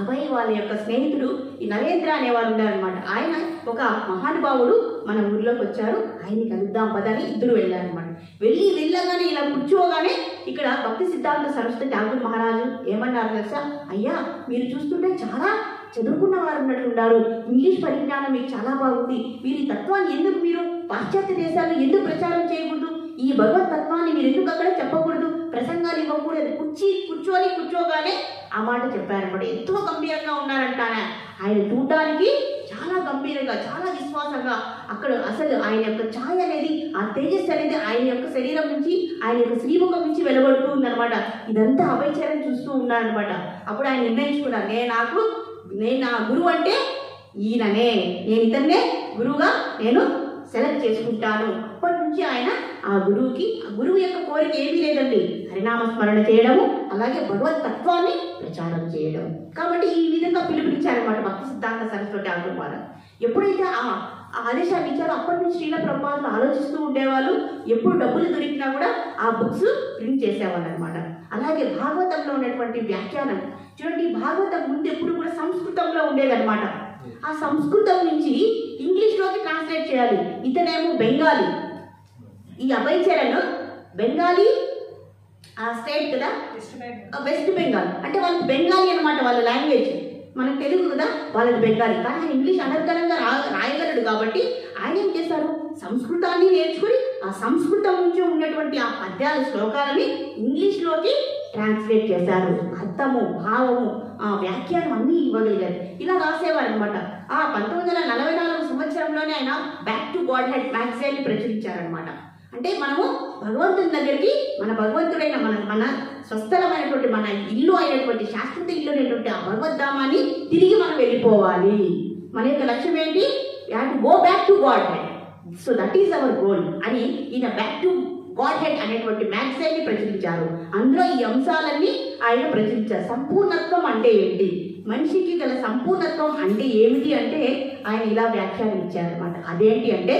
అభయ్ వాళ్ళ యొక్క స్నేహితుడు ఈ నరేంద్ర అనేవాడు ఉన్నారనమాట. ఆయన ఒక మహానుభావుడు మన ఊర్లోకి వచ్చారు, ఆయన్ని కలుద్దాం పదని ఇద్దరు వెళ్ళారనమాట. వెళ్ళగానే ఇలా కూర్చోగానే ఇక్కడ భక్తి సిద్ధాంత సరస్వతి ఠాగూర్ మహారాజు ఏమన్నారు తెలుసా? అయ్యా, మీరు చూస్తుంటే చాలా చదువుకున్న వారు ఉన్నట్లున్నారు, ఇంగ్లీష్ పరిజ్ఞానం మీకు చాలా బాగుంది, మీరు ఈ తత్వాన్ని ఎందుకు మీరు పాశ్చాత్య దేశాల్లో ఎందుకు ప్రచారం చేయకూడదు? ఈ భగవత్ తత్వాన్ని మీరు ఎందుకు అక్కడ చెప్పకూడదు? ప్రసంగాలు ఇవ్వకూడదు? కూర్చోగానే ఆ మాట చెప్పారనమాట. ఎంతో గంభీరంగా ఉన్నారంట ఆయన. చూడడానికి చాలా గంభీరంగా, చాలా విశ్వాసంగా, అక్కడ అసలు ఆయన యొక్క ఛాయ అనేది, ఆ తేజస్సు అనేది ఆయన యొక్క శరీరం నుంచి, ఆయన యొక్క శ్రీముఖం నుంచి వెలువడుతూ ఉందనమాట. ఇదంతా అభయ్ చరణ్ చూస్తూ ఉన్నారనమాట. అప్పుడు ఆయన నిర్ణయించుకున్నారు, నేను నా గురువు అంటే ఈయననే, నేను ఇతన్నే గురువుగా నేను సెలెక్ట్ చేసుకుంటాను. అప్పటి నుంచి ఆయన ఆ గురువు యొక్క కోరిక ఏమీ లేదండి, హరినామస్మరణ చేయడము, అలాగే భగవత్ తత్వాన్ని ప్రచారం చేయడం. కాబట్టి ఈ విధంగా పిలుపునిచ్చారనమాట భక్తి సిద్ధాంత సరస్వతి ఠాగూర్ మహారాజ్. ఎప్పుడైతే ఆ ఆదేశాన్ని ఇచ్చారో అప్పటి నుంచి శ్రీల ప్రభుపాదులు ఆలోచిస్తూ ఉండేవాళ్ళు. ఎప్పుడు డబ్బులు దొరికినా కూడా ఆ బుక్స్ ప్రింట్ చేసేవాళ్ళు అనమాట. అలాగే భాగవతంలో ఉన్నటువంటి వ్యాఖ్యానం చూడండి, భాగవతం ముందు ఎప్పుడు కూడా సంస్కృతంలో ఉండేదన్నమాట. ఆ సంస్కృతం నుంచి ఇంగ్లీష్లోకి ట్రాన్స్లేట్ చేయాలి. ఇతనేమో బెంగాలీ, ఈ అభయ్ చరణ్ బెంగాలీ స్టేట్ కదా, వెస్ట్ బెంగాల్, అంటే వాళ్ళకి బెంగాలీ అనమాట వాళ్ళ లాంగ్వేజ్. మనకు తెలుగు కదా, వాళ్ళది బెంగాలీ. కానీ ఆయన ఇంగ్లీష్ అనర్గళంగా రాయగలడు కాబట్టి ఆయన ఏం చేశారు? సంస్కృతాన్ని నేర్చుకుని ఆ సంస్కృతం నుంచి ఉన్నటువంటి ఆ పద్యాల శ్లోకాలని ఇంగ్లీష్లోకి ట్రాన్స్లేట్ చేశారు. అర్థము, భావము, ఆ వ్యాఖ్యానం అన్నీ ఇవ్వగలిగారు. ఇలా రాసేవారు అనమాట. ఆ 1944 సంవత్సరంలోనే ఆయన బ్యాక్ టు గాడ్ హెడ్ మ్యాగజైన్ని ప్రచురించారనమాట. అంటే మనము భగవంతుని దగ్గరికి, మన భగవంతుడైన మన స్వస్థలమైనటువంటి, మన ఇల్లు అయినటువంటి, శాశ్వత ఇల్లు అయినటువంటి ఆ భగవద్ధామాన్ని తిరిగి మనం వెళ్ళిపోవాలి. మన యొక్క లక్ష్యం ఏంటి? we have to go back to Godhead. So that is our goal అని ఈయన బ్యాక్ టు గాడ్ హెడ్ అనేటువంటి మ్యాగజైన్ని ప్రచురించారు. అందులో ఈ అంశాలన్నీ ఆయన ప్రచురించారు. సంపూర్ణత్వం అంటే ఏంటి, మనిషికి గల సంపూర్ణత్వం అంటే ఏమిటి అంటే ఆయన ఇలా వ్యాఖ్యానం ఇచ్చారనమాట. అదేంటి అంటే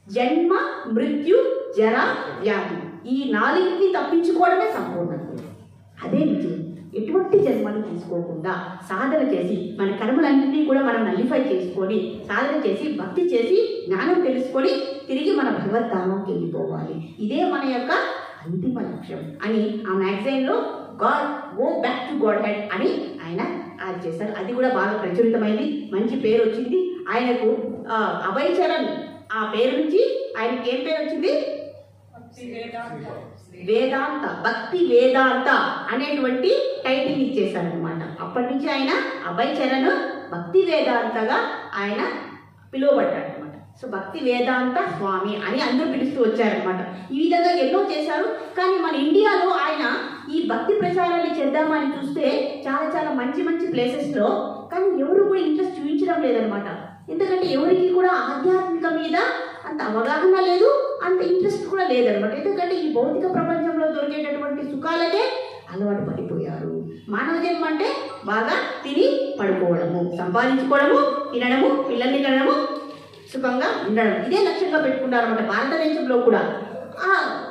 జన్మ, మృత్యు, జర, వ్యాధి. ఈ నాలుగింటిని తప్పించుకోవడమే సంపూర్ణత. అదే విజయం. ఎటువంటి జన్మలు తీసుకోకుండా సాధన చేసి మన కర్మలన్నింటినీ కూడా మనం నల్లిఫై చేసుకొని సాధన చేసి భక్తి చేసి జ్ఞానం తెలుసుకొని తిరిగి మన భగవద్ధామంకి వెళ్ళిపోవాలి. ఇదే మన యొక్క అంతిమ లక్ష్యం అని ఆ మ్యాగజైన్లో God go back to Godhead అని ఆయన యాడ్ చేశారు. అది కూడా బాగా ప్రచురితమైంది, మంచి పేరు వచ్చింది ఆయనకు. అభయ్ చరణ్ ఆ పేరు నుంచి ఆయనకి ఏం పేరు వచ్చింది? వేదాంత, భక్తి వేదాంత అనేటువంటి టైటిల్ ఇచ్చేశారనమాట. అప్పటి నుంచి ఆయన అభయ్ చరణ్ భక్తి వేదాంతగా ఆయన పిలువబడ్డాడు అనమాట. సో భక్తి వేదాంత స్వామి అని అందరూ పిలుస్తూ వచ్చారనమాట. ఈ విధంగా ఎన్నో చేశారు. కానీ మన ఇండియాలో ఆయన ఈ భక్తి ప్రచారాన్ని చేద్దామని చూస్తే చాలా చాలా మంచి మంచి ప్లేసెస్లో, కానీ ఎవరు కూడా ఇంట్రెస్ట్ చూపించడం లేదనమాట. ఎందుకంటే ఎవరికి కూడా ఆధ్యాత్మిక మీద అంత అవగాహన లేదు, అంత ఇంట్రెస్ట్ కూడా లేదనమాట. ఎందుకంటే ఈ భౌతిక ప్రపంచంలో దొరికేటటువంటి సుఖాలకే అలవాటు పడిపోయారు. మానవ జన్మ అంటే బాగా తిని పడుకోవడము, సంపాదించుకోవడము, తినడము, పిల్లల్ని కనడము, సుఖంగా ఉండడం, ఇదే లక్ష్యంగా పెట్టుకున్నారు అనమాట. భారతదేశంలో కూడా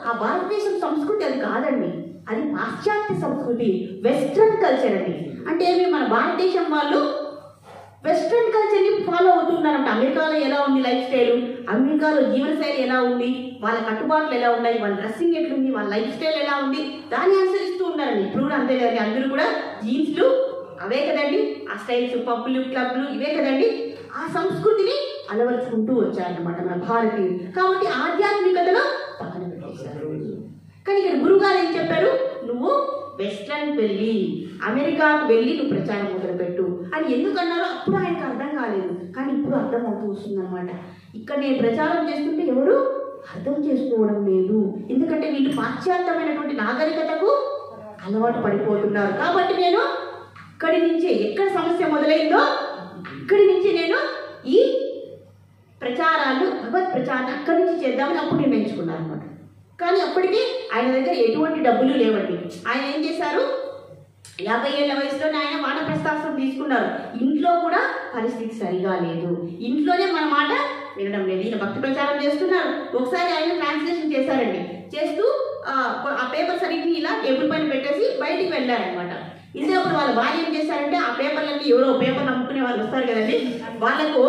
ఆ భారతదేశం సంస్కృతి అది కాదండి, అది పాశ్చాత్య సంస్కృతి, వెస్ట్రన్ కల్చర్ అండి. అంటే మన భారతదేశం వాళ్ళు వెస్ట్రన్ కల్చర్ని ఫాలో అవుతున్నారంట. అమెరికాలో ఎలా ఉంది లైఫ్ స్టైల్, అమెరికాలో జీవనశైలి ఎలా ఉంది, వాళ్ళ కట్టుబాట్లు ఎలా ఉన్నాయి, వాళ్ళ డ్రెస్సింగ్ ఎట్లుంది, వాళ్ళ లైఫ్ స్టైల్ ఎలా ఉంది, దాన్ని అనుసరిస్తూ ఉన్నారండి. ఇప్పుడు కూడా అంతే కదండి, అందరూ కూడా జీన్స్లు అవే కదండి, ఆ స్టైల్స్, పబ్బులు, క్లబ్లు ఇవే కదండి. ఆ సంస్కృతిని అలవరుచుకుంటూ వచ్చారనమాట మన భారతీయులు. కాబట్టి ఆధ్యాత్మికతను పక్కన పెట్టేశారు. కానీ ఇక్కడ గురుగారు ఏం చెప్పారు? నువ్వు వెస్ట్రన్ వెళ్ళి, అమెరికాకు వెళ్ళి నువ్వు ప్రచారం మొదలుపెట్టు అని ఎందుకన్నారో అప్పుడు ఆయనకు అర్థం కాలేదు, కానీ ఇప్పుడు అర్థం అవుతూ వస్తుందన్నమాట. ఇక్కడ నేను ప్రచారం చేస్తుంటే ఎవరు అర్థం చేసుకోవడం లేదు, ఎందుకంటే వీళ్ళు పాశ్చాత్యమైనటువంటి నాగరికతకు అలవాటు పడిపోతున్నారు. కాబట్టి నేను అక్కడి నుంచే, ఎక్కడ సమస్య మొదలైందో అక్కడి నుంచి నేను ఈ ప్రచారాలు, భగవత్ ప్రచారాన్ని అక్కడి నుంచి చేద్దామని అప్పుడు నిర్ణయించుకున్నాను అనమాట. కానీ అప్పటికి ఆయన దగ్గర ఎటువంటి డబ్బులు లేవండి. ఆయన ఏం చేశారు? 50 ఏళ్ల వయసులోనే ఆయన వానప్రస్థాశ్రమం తీసుకున్నారు. ఇంట్లో కూడా పరిస్థితి సరిగా లేదు, ఇంట్లోనే మన మాట వినడం లేదు. ఈయన భక్తి ప్రచారం చేస్తున్నారు. ఒకసారి ఆయన ట్రాన్స్లేషన్ చేశారండి. చేస్తూ ఆ పేపర్స్ అన్నింటినీ ఇలా టేబుల్ పైన పెట్టేసి బయటికి వెళ్ళారనమాట. ఇంతప్పుడు వాళ్ళ భార్య ఏం చేశారంటే ఆ పేపర్లన్నీ ఎవరో పేపర్లు అమ్ముకునే వాళ్ళు వస్తారు కదండి, వాళ్ళకు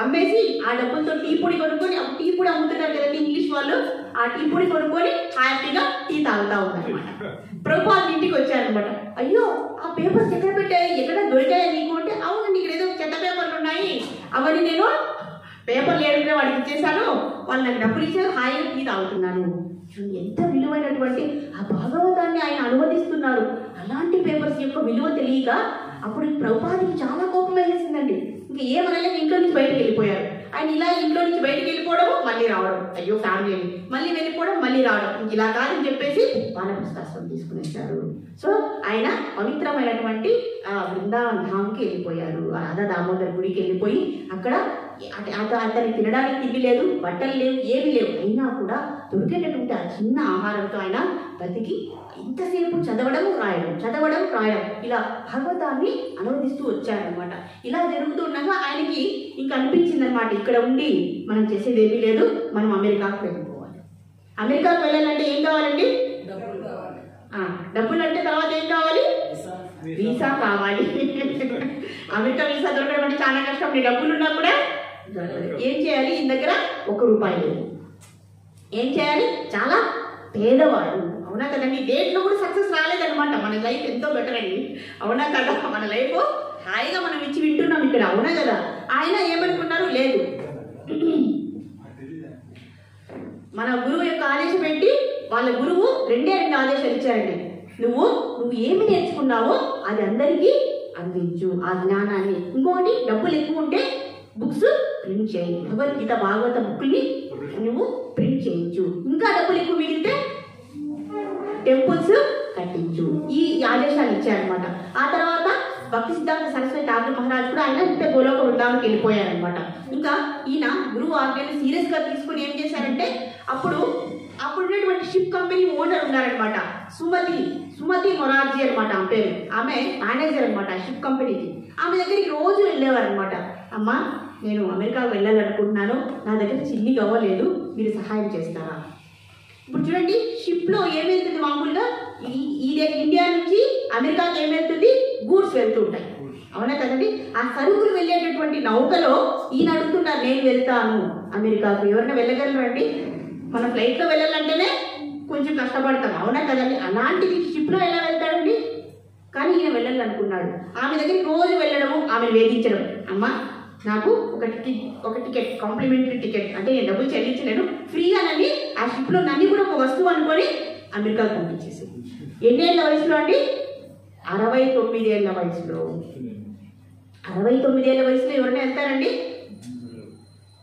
అమ్మేసి ఆ డబ్బులతో టీ పొడి కొనుక్కొని, టీ పొడి అమ్ముతున్నారు కదండి ఇంగ్లీష్ వాళ్ళు, ఆ టీ పొడి కొనుక్కొని హ్యాపీగా టీ తాగుతా ఉన్నారనమాట. ప్రభుపాద ఇంటికి వచ్చారనమాట. అయ్యో ఆ పేపర్స్ ఎక్కడ పెట్టాయి, ఎక్కడ దొరికాయా నీకు అంటే, అవునండి ఇక్కడ ఏదో చెత్త పేపర్లు ఉన్నాయి, అవన్నీ నేను పేపర్లు ఏడుకునే వాడికి ఇచ్చేసాను, వాళ్ళు నాకు డబ్బులు ఇచ్చారు, హాయిగా టీ తాగుతున్నాను. ఎంత విలువైనటువంటి ఆ భాగవతాన్ని ఆయన అనువదిస్తున్నారు. అలాంటి పేపర్స్ యొక్క విలువ తెలియక అప్పుడు ప్రభుపాదికి చాలా కోపం వేసిందండి. ఇంకా ఏమనలేక ఇంట్లో నుంచి బయటకు వెళ్ళిపోయారు. ఆయన ఇలా ఇంట్లో నుంచి బయటకు వెళ్ళిపోవడం, మళ్ళీ రావడం, అయ్యో ఫ్యామిలీ మళ్ళీ వెళ్ళిపోవడం, మళ్ళీ రావడం, ఇలా కాదని చెప్పేసి వానప్రస్థాశ్రమం తీసుకునేశారు. సో ఆయన పవిత్రమైనటువంటి బృందావన్ ధామ్కి వెళ్ళిపోయారు. రాధా దామోదర్ గుడికి వెళ్ళిపోయి అక్కడ అతనికి తినడానికి తిండి లేదు, బట్టలు లేవు, ఏమి లేవు, అయినా కూడా దొరికేటటువంటి ఆ చిన్న ఆహారంతో ఆయన బతికి ఇంతసేపు చదవడం రాయడం, చదవడం రాయడం, ఇలా భగవతాన్ని అనువదిస్తూ వచ్చారనమాట. ఇలా జరుగుతుండగా ఆయనకి ఇంకా అనిపించింది అనమాట, ఇక్కడ ఉండి మనం చేసేది ఏమీ లేదు, మనం అమెరికాకు వెళ్ళిపోవాలి. అమెరికాకు వెళ్ళాలంటే ఏం కావాలండి? డబ్బులు. అంటే తర్వాత ఏం కావాలి? వీసా కావాలి. అమెరికా వీసా దొరకడం అంటే చాలా కష్టం. నీ డబ్బులు ఉన్నా కూడా ఏం చేయాలి? ఈ దగ్గర ₹1 లేదు. ఏం చేయాలి? చాలా పేదవాడు. అవునా కదండి? దేంట్లో కూడా సక్సెస్ రాలేదనమాట. మన లైఫ్ ఎంతో బెటర్ అండి, అవునా కదా? మన లైఫ్ హాయిగా మనం ఇచ్చి వింటున్నాం ఇక్కడ, అవునా కదా? ఆయన ఏమనుకున్నారు? లేదు, మన గురువు యొక్క ఆదేశం పెట్టి వాళ్ళ గురువు 2 ఆదేశాలు ఇచ్చారండి. నువ్వు ఏమి నేర్చుకున్నావో అది అందరికీ అందించు ఆ జ్ఞానాన్ని. ఇంకోటి, డబ్బులు ఎక్కువ ఉంటే బుక్స్ ప్రింట్ చేయి, భగవద్గీత భాగవత బుక్ని నువ్వు ప్రింట్ చేయించు. ఇంకా డబ్బులు ఎక్కువ మిగిలితే టెంపుల్స్ కట్టించు. ఈ ఆదేశాలు ఇచ్చారనమాట. ఆ తర్వాత భక్తి సిద్ధాంత సరస్వతి ఠాకూర్ మహారాజ్ కూడా ఆయన ఇంత గోలోక వృందావనికి వెళ్ళిపోయారనమాట. ఇంకా ఈయన గురువు ఆజ్ఞని సీరియస్గా తీసుకుని ఏం చేశారంటే, అప్పుడు ఉన్నటువంటి షిప్ కంపెనీ ఓనర్ ఉన్నారనమాట, సుమతి మొరార్జీ అనమాట ఆమె పేరు. ఆమె మేనేజర్ అనమాట షిప్ కంపెనీకి. ఆమె దగ్గరికి రోజు వెళ్ళేవారనమాట. అమ్మ, నేను అమెరికాకు వెళ్ళాలనుకుంటున్నాను, నా దగ్గర చిల్లి గవ్వలేదు, మీరు సహాయం చేస్తారా? ఇప్పుడు చూడండి, షిప్లో ఏం వెళ్తుంది మామూలుగా, ఈ ఇండియా నుంచి అమెరికాకి ఏం వెళ్తుంది, గూడ్స్ వెళ్తూ ఉంటాయి, అవునా కదండి. ఆ సరుకులు వెళ్ళేటటువంటి నౌకలో ఈయన అడుగుతున్నారు, నేను వెళ్తాను అమెరికాకు. ఎవరైనా వెళ్ళగలరు అండి? మన ఫ్లైట్లో వెళ్ళాలంటేనే కొంచెం కష్టపడతాం, అవునా కదండి. అలాంటిది షిప్లో ఎలా వెళ్తాడండి? కానీ ఈయన వెళ్ళాలనుకున్నాడు. ఆమె దగ్గరికి రోజు వెళ్ళడము, ఆమెను వేధించడం, అమ్మ నాకు ఒక టికెట్ కాంప్లిమెంటరీ టికెట్, అంటే నేను డబ్బులు చెల్లించలేను, ఫ్రీగానని ఆ షిప్లో నన్ను కూడా ఒక వస్తువు అనుకొని అమెరికాకు పంపించేసి. ఎన్నేళ్ళ వయసులో అండి? 69 ఏళ్ళ వయసులో. 69 ఏళ్ళ వయసులో ఎవరైనా వెళ్తారండి?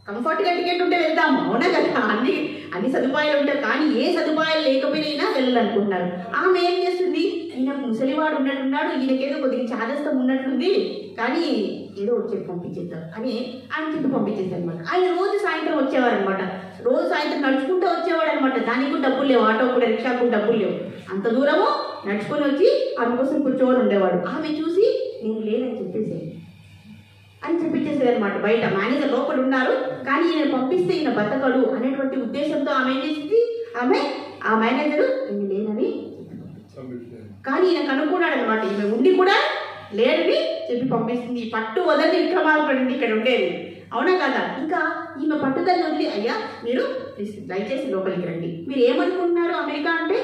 కంఫర్ట్గా టికెట్ ఉంటే వెళ్తాము, అవునా కదా. అన్ని సదుపాయాలు ఉంటాయి, కానీ ఏ సదుపాయాలు లేకపోయినా వెళ్ళాలనుకుంటున్నారు. ఆమె ఏం చేస్తుంది, ఈయన ముసలివాడు ఉన్నట్టున్నాడు, ఈయనకేదో కొద్దిగా చాదస్తం ఉన్నట్లుంది, కానీ ఏదో వచ్చేది పంపించేద్దాం అని ఆయన చుట్టూ పంపించేద్దాం అనమాట. ఆయన రోజు సాయంత్రం వచ్చేవారు అనమాట. రోజు సాయంత్రం నడుచుకుంటూ వచ్చేవాడు అనమాట. దానికి కూడా డబ్బులు లేవు, ఆటో కూడా, రిక్షాకు కూడా డబ్బులు లేవు. అంత దూరము నడుచుకొని వచ్చి ఆమె కోసం కూర్చోని ఉండేవాడు. ఆమె చూసి నేను లేనని చెప్పేసేది అని చెప్పించేసేది అనమాట. బయట మేనేజర్ లోపల ఉన్నారు, కానీ ఈయన పంపిస్తే ఈయన బతకడు అనేటువంటి ఉద్దేశంతో ఆమె ఏం చేసింది, ఆ మేనేజరు ఈయన లేనని, కానీ ఈయన కనుక్కున్నాడు అనమాట, ఈమె ఉండి కూడా లేడని చెప్పి పంపిస్తుంది. పట్టు వదలని విక్రమార్కుడు ఇక్కడ ఉండేది, అవునా కదా. ఇంకా ఈమె పట్టుదల వదిలి, అయ్యా మీరు దయచేసి లోపలికి రండి, మీరు ఏమనుకుంటున్నారు అమెరికా అంటే,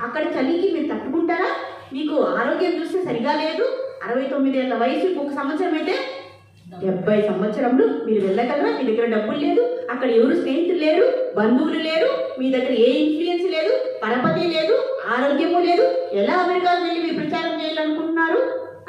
అక్కడ చలికి మీరు తట్టుకుంటారా, మీకు ఆరోగ్యం చూస్తే సరిగా లేదు, 69 ఏళ్ళ వయసు, ఒక సంవత్సరం అయితే 70 సంవత్సరములు మీరు వెళ్ళగలరా, మీ దగ్గర డబ్బులు లేదు, అక్కడ ఎవరు స్నేహితులు లేరు, బంధువులు లేరు, మీ దగ్గర ఏ ఇన్ఫ్లుయెన్స్ లేదు, పరపతి లేదు, ఆరోగ్యము లేదు, ఎలా అమెరికాకు వెళ్ళి మీరు ప్రచారం చేయాలనుకుంటున్నారు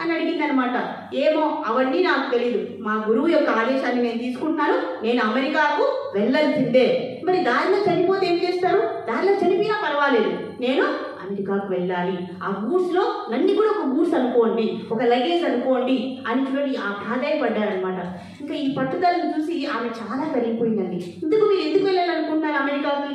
అని అడిగింది అనమాట. ఏమో అవన్నీ నాకు తెలియదు, మా గురువు యొక్క ఆదేశాన్ని నేను తీసుకుంటున్నాను, నేను అమెరికాకు వెళ్ళాల్సిందే. మరి దారిలో చనిపోతే ఏం చేస్తారు? దారిలో చనిపోయినా పర్వాలేదు, నేను అమెరికాకు వెళ్ళాలి, ఆ గూడ్స్లో నన్ను కూడా ఒక గూడ్స్ అనుకోండి, ఒక లగేజ్ అనుకోండి అని చూడండి ఆ ప్రాధాయపడ్డారనమాట. ఇంకా ఈ పట్టుదలను చూసి ఆమె చాలా కలిగిపోయిందండి. ఇందుకు మీరు ఎందుకు వెళ్ళాలనుకుంటున్నారు అమెరికాకి?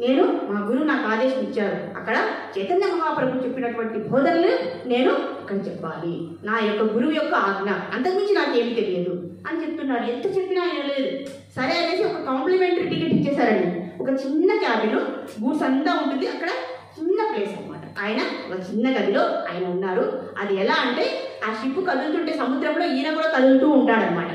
నేను, మా గురువు నాకు ఆదేశం ఇచ్చారు, అక్కడ చైతన్య మహాప్రభు చెప్పినటువంటి బోధనలు నేను అక్కడ చెప్పాలి, నా యొక్క గురువు యొక్క ఆజ్ఞ, అంతకుమించి నాకేమీ తెలియదు అని చెప్తున్నాడు. ఎంత చెప్పినా ఆయన లేదు. సరే అనేసి ఒక కాంప్లిమెంటరీ టికెట్ ఇచ్చేసారండి. ఒక చిన్న క్యాబిన్, గూడ్స్ అంతా ఉంటుంది, అక్కడ చిన్న ప్లేస్ అనమాట. ఆయన ఒక చిన్న గదిలో ఆయన ఉన్నారు. అది ఎలా అంటే, ఆ షిప్ కదులుతుంటే సముద్రంలో ఈయన కూడా కదులుతూ ఉంటాడనమాట.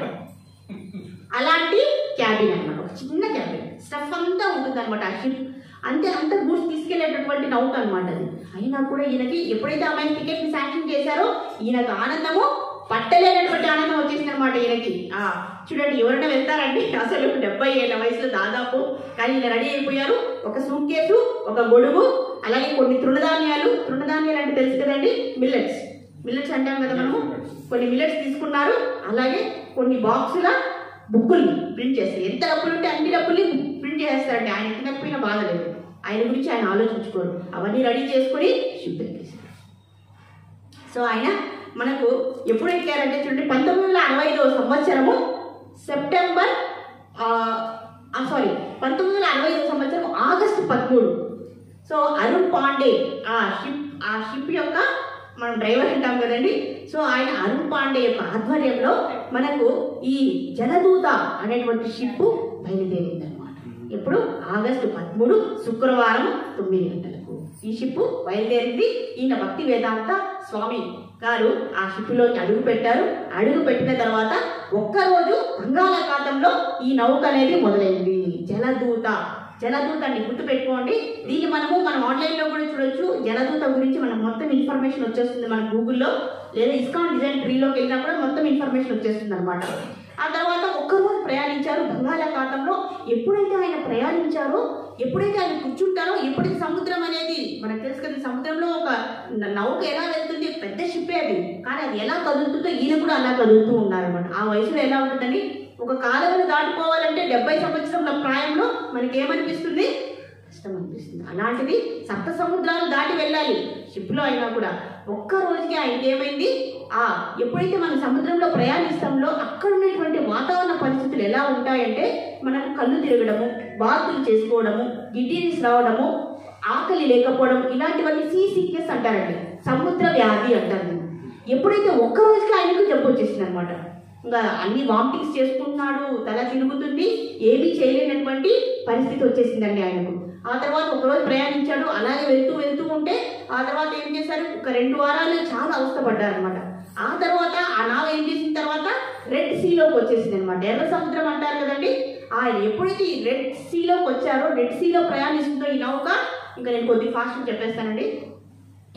అలాంటి క్యాబిన్ అనమాట, ఒక చిన్న క్యాబిన్, స్టఫ్ అంతా ఉంటుంది అనమాట. ఆ షిప్ అంత గూడ్స్ తీసుకెళ్లేటటువంటి నౌక అనమాట అది. అయినా కూడా ఈయనకి ఎప్పుడైతే అమ్మాయి టికెట్ శాంక్షన్ చేశారో ఈయనకు ఆనందము పట్టలేనటువంటి ఆనందం వచ్చేసింది అనమాట ఈయనకి. చూడండి, ఎవరైనా వెళ్తారండి అసలు 70 ఏళ్ళ వయసులో దాదాపు, కానీ ఇలా రెడీ అయిపోయారు. ఒక సూట్ కేసు, ఒక గొడుగు, అలాగే కొన్ని తృణధాన్యాలు అంటే తెలుసు కదండి, మిల్లెట్స్ అంటాం కదా మనము, కొన్ని మిల్లెట్స్ తీసుకున్నారు. అలాగే కొన్ని బాక్సుల బుక్కుల్ని ప్రింట్ చేస్తారు. ఎంత డబ్బులు ఉంటే అన్ని డబ్బుల్ని ప్రింట్ చేస్తారండి. ఆయన తినకపోయినా బాధ లేదు, ఆయన గురించి ఆయన ఆలోచించుకోరు. అవన్నీ రెడీ చేసుకొని షిప్ ఎక్కేసారు. సో ఆయన మనకు ఎప్పుడు ఎక్కారంటే చూడండి, 1965వ సంవత్సరము సెప్టెంబర్ 1965వ సంవత్సరం ఆగస్టు 13. సో అరుణ్ పాండే ఆ షిప్ యొక్క మనం డ్రైవర్ అంటాం కదండి. సో ఆయన అరుణ్ పాండే యొక్క ఆధ్వర్యంలో మనకు ఈ జలదూత అనేటువంటి షిప్ బయలుదేరింది అనమాట. ఎప్పుడు? ఆగస్టు 13 శుక్రవారం 9 గంటలకు ఈ షిప్ బయలుదేరింది. ఈయన భక్తి వేదాంత స్వామి గారు ఆ షిప్లోకి అడుగు పెట్టారు. అడుగు పెట్టిన తర్వాత ఒక్కరోజు బంగాళాఖాతంలో ఈ నౌక అనేది మొదలైంది. జలదూత అండి, గుర్తుపెట్టుకోండి. దీన్ని మనం ఆన్లైన్లో కూడా చూడొచ్చు. జలదూత గురించి మనం మొత్తం ఇన్ఫర్మేషన్ వచ్చేస్తుంది మన గూగుల్లో, లేదా ఇస్కాన్ డిజైన్ ట్రీలోకి వెళ్ళినా కూడా మొత్తం ఇన్ఫర్మేషన్ వచ్చేస్తుంది అనమాట. ఆ తర్వాత ఒక్కరోజు ప్రయాణించారు బంగాళాఖాతంలో. ఎప్పుడైతే ఆయన ప్రయాణించారో, ఎప్పుడైతే ఆయన కూర్చుంటారో, ఎప్పుడైతే సముద్రం అనేది మనకు తెలుసు కదా, సముద్రంలో ఒక నౌక ఎలా వెళ్తుంది, పెద్ద షిప్పే అది, కానీ అది ఎలా కదులుతుందో ఈయన కూడా అలా కదులుతూ ఉన్నారనమాట. ఆ వయసులో ఎలా ఉంటుందని, ఒక కాలువను దాటుకోవాలంటే 70 సంవత్సరాల ప్రాయంలో మనకేమనిపిస్తుంది, కష్టం అనిపిస్తుంది. అలాంటిది సప్త సముద్రాలు దాటి వెళ్ళాలి షిప్లో అయినా కూడా. ఒక్క రోజుకి ఆయనకి ఏమైంది, ఎప్పుడైతే మనం సముద్రంలో ప్రయాణిస్తామో అక్కడ ఉన్నటువంటి వాతావరణ పరిస్థితులు ఎలా ఉంటాయంటే, మనకు కళ్ళు తిరగడము, వాంతులు చేసుకోవడము, గిడ్డీస్ రావడము, ఆకలి లేకపోవడం, ఇలాంటివన్నీ సీ సిక్నెస్ అంటారండి, సముద్ర వ్యాధి అంటారు. ఎప్పుడైతే ఒక్క రోజుకి ఆయనకు జబ్బు వచ్చేసింది అనమాట. ఇంకా అన్ని వామిటింగ్స్ చేసుకుంటున్నాడు, తల తిరుగుతుంది, ఏమీ చేయలేనటువంటి పరిస్థితి వచ్చేసిందండి ఆయనకు. ఆ తర్వాత ఒకరోజు ప్రయాణించాడు. అలాగే వెళ్తూ ఉంటే ఆ తర్వాత ఏం చేశారు, ఒక 2 వారాలు చాలా అవస్థపడ్డారనమాట. ఆ తర్వాత ఆ నావ ఏం చేసిన తర్వాత రెడ్ సీలోకి వచ్చేసింది అనమాట. ఎర్ర సముద్రం అంటారు కదండి. ఆయన ఎప్పుడైతే రెడ్ సీలోకి వచ్చారో, రెడ్ సీలో ప్రయాణిస్తుందో ఈ నౌక, ఇంకా నేను కొద్దిగా ఫాస్ట్గా చెప్పేస్తానండి,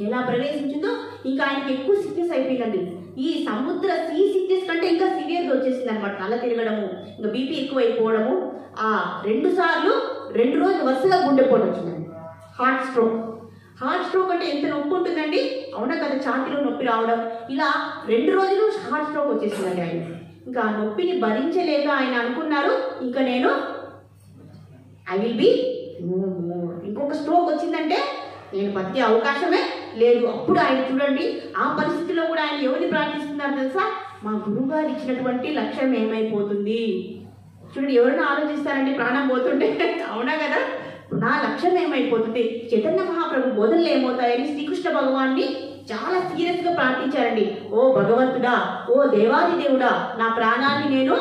ఎలా ప్రవేశించిందో ఇంకా ఆయనకి ఎక్కువ సిక్నెస్ అయిపోయిందండి. ఈ సముద్ర సీ సిక్నెస్ కంటే ఇంకా సివియర్గా వచ్చేసింది అనమాట. తల తిరగడము, ఇంకా బీపీ ఎక్కువ అయిపోవడము. ఆ 2 సార్లు 2 రోజులు వరుసగా గుండెపోటు వచ్చిందండి. హార్ట్ స్ట్రోక్ అంటే ఎంత నొప్పి ఉంటుందండి, అవునా కదా, ఛాతీలో నొప్పి రావడం, ఇలా 2 రోజులు హార్ట్ స్ట్రోక్ వచ్చేసిందండి ఆయన. ఇంకా ఆ నొప్పిని భరించలేక ఆయన అనుకున్నారు, ఇంకా నేను ఐ విల్ బి ఇంకొక స్ట్రోక్ వచ్చిందంటే నేను బతికే అవకాశమే లేదు. అప్పుడు ఆయన చూడండి, ఆ పరిస్థితిలో కూడా ఆయన ఎవరిని ప్రార్థిస్తున్నారు తెలుసా, మా గురువు గారు ఇచ్చినటువంటి లక్ష్యం ఏమైపోతుంది. చూడండి, ఎవరైనా ఆలోచిస్తారండి ప్రాణం పోతుంటే, అవునా కదా, నా లక్ష్యం ఏమైపోతుంది, చైతన్య మహాప్రభు బోధనలు ఏమవుతాయని శ్రీకృష్ణ భగవాన్ని చాలా సీరియస్గా ప్రార్థించారండి. ఓ భగవంతుడా, ఓ దేవాది దేవుడా, నా ప్రాణాన్ని నేను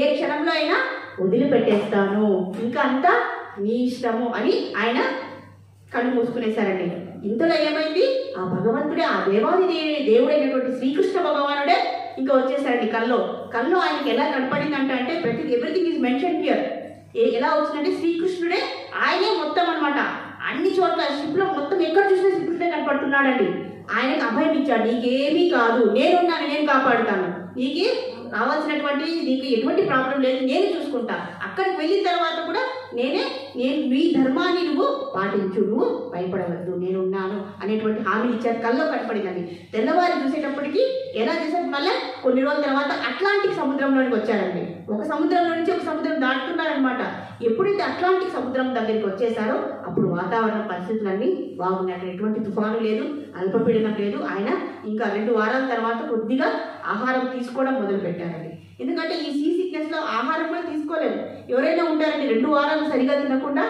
ఏ క్షణంలో అయినా వదిలిపెట్టేస్తాను, ఇంకా అంతా నీ ఇష్టము అని ఆయన కళ్ళు మూసుకునేశారండి. ఇంతలో ఏమైంది, ఆ భగవంతుడే, ఆ దేవాది దేవుడైనటువంటి శ్రీకృష్ణ భగవానుడే ఇంకా వచ్చేసారండి కల్లో ఆయనకి ఎలా కనపడిందంట అంటే ప్రతి ఎవ్రీథింగ్ ఈజ్ మెన్షన్ హియర్. ఎలా వచ్చిందంటే శ్రీకృష్ణుడే, ఆయనే మొత్తం అనమాట, అన్ని చోట్ల షిప్లో మొత్తం ఎక్కడ చూసినా శ్రీకృష్ణుడే కనపడుతున్నాడండి. ఆయనకు అభయం ఇచ్చాడు, నీకేమీ కాదు, నేనున్నాను, నేను కాపాడుతాను, నీకు కావాల్సినటువంటి, నీకు ఎటువంటి ప్రాబ్లం లేదు, నేను చూసుకుంటా. అక్కడికి వెళ్ళిన తర్వాత కూడా నేను నీ ధర్మాన్ని నువ్వు పాటించు, నువ్వు భయపడవద్దు, నేనున్నాను అనేటువంటి హామీ ఇచ్చారు. కల్లో కనపడిందండి. తెల్లవారి చూసేటప్పటికి ఎలా చేశారు, మళ్ళీ కొన్ని రోజుల తర్వాత అట్లాంటిక్ సముద్రంలోనికి వచ్చారండి. ఒక సముద్రంలో నుంచి ఒక సముద్రం దాటుతున్నారనమాట. ఎప్పుడైతే అట్లాంటిక్ సముద్రం దగ్గరికి వచ్చేసారో అప్పుడు వాతావరణ పరిస్థితులన్నీ బాగున్నాయి. అక్కడ ఎటువంటి తుఫాను లేదు, అల్పపీడనం లేదు. ఆయన ఇంకా 2 వారాల తర్వాత కొద్దిగా ఆహారం తీసుకోవడం మొదలుపెట్టారండి. ఎందుకంటే ఈ సీ సిక్నెస్లో ఆహారం కూడా తీసుకోలేదు. ఎవరైనా ఉంటారండి 2 వారాలు సరిగా తినకుండా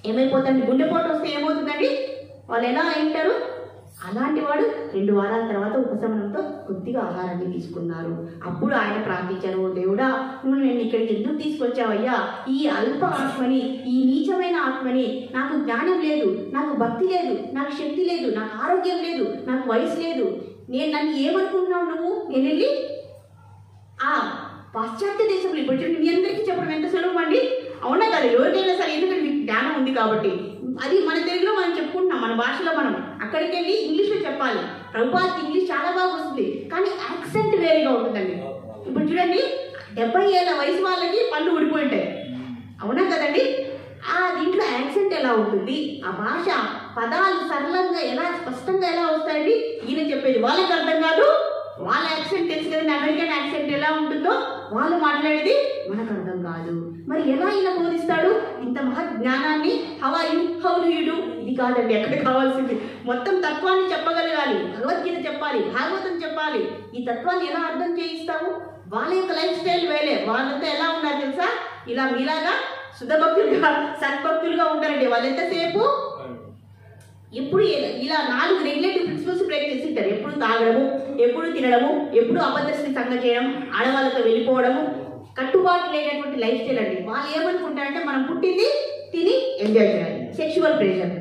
ఏమైపోతుంది, గుండెపోటు వస్తే ఏమవుతుందండి, వాళ్ళు ఎలా అయింటారు. అలాంటి వాడు 2 వారాల తర్వాత ఉపశమనంతో కొద్దిగా ఆహారాన్ని తీసుకున్నారు. అప్పుడు ఆయన ప్రార్థించారు, దేవుడా, నువ్వు నేను ఇక్కడికి ఎందుకు తీసుకొచ్చావయ్యా, ఈ అల్ప ఆత్మని, ఈ నీచమైన ఆత్మని, నాకు జ్ఞానం లేదు, నాకు భక్తి లేదు, నాకు శక్తి లేదు, నాకు ఆరోగ్యం లేదు, నాకు వయసు లేదు, నన్ను ఏమనుకుంటున్నావు నువ్వు, నేను వెళ్ళి ఆ పాశ్చాత్య దేశంలో ఇప్పుడు మీ అందరికీ చెప్పడం ఎంత సులభం అండి, అవునా కదా, ఎవరికైనా సరే, ఎందుకంటే మీకు జ్ఞానం ఉంది కాబట్టి. అది మన తెలుగులో మనం చెప్పుకుంటున్నాం, మన భాషలో మనం అక్కడికి వెళ్ళి ఇంగ్లీష్లో చెప్పాలి. ప్రభుపాద్ ఇంగ్లీష్ చాలా బాగా వస్తుంది, కానీ యాక్సెంట్ వేరేగా ఉంటుందండి. ఇప్పుడు చూడండి, 70 ఏళ్ళ వయసు వాళ్ళకి పళ్ళు ఊడిపోయి ఉంటాయి, అవునా కదండి. ఆ దీంట్లో యాక్సెంట్ ఎలా ఉంటుంది, ఆ భాష పదాలు సరళంగా ఎలా స్పష్టంగా ఎలా వస్తాయండి. ఈయన చెప్పేది వాళ్ళకి అర్థం కాదు, వాళ్ళ యాక్సెంట్ తెలుసు కదండి, అమెరికన్ యాక్సెంట్ ఎలా ఉంటుందో వాళ్ళు మాట్లాడేది మనకు అర్థం కాదు. మరి ఎలా ఇలా బోధిస్తాడు ఇంత మహత్ జ్ఞానాన్ని, హౌ డు యు డూ, ఇది కాదండి అక్కడ కావాల్సింది. మొత్తం తత్వాన్ని చెప్పగలగాలి, భగవద్గీత చెప్పాలి, భాగవతం చెప్పాలి. ఈ తత్వాన్ని ఎలా అర్థం చేయిస్తావు, వాళ్ళ యొక్క లైఫ్ స్టైల్ వేలే. వాళ్ళంతా ఎలా ఉన్నారు తెలుసా, ఇలా మీలాగా శుద్ధభక్తులుగా సద్భక్తులుగా ఉంటారండి. వాళ్ళు ఎంతసేపు ఎప్పుడు ఇలా 4 రెగ్యులేటివ్ ప్రిన్సిపల్స్ బ్రేక్ చేసి ఉంటారు. ఎప్పుడు తాగడము, ఎప్పుడు తినడము, ఎప్పుడు అబద్ధస్ని సంగ చేయడం, ఆడవాళ్ళతో వెళ్ళిపోవడము, కట్టుబాటు లేనటువంటి లైఫ్ స్టైల్ అండి. వాళ్ళు ఏమనుకుంటారంటే మనం పుట్టింది తిని ఎంజాయ్ చేయాలి, సెక్షువల్ ప్రెషర్,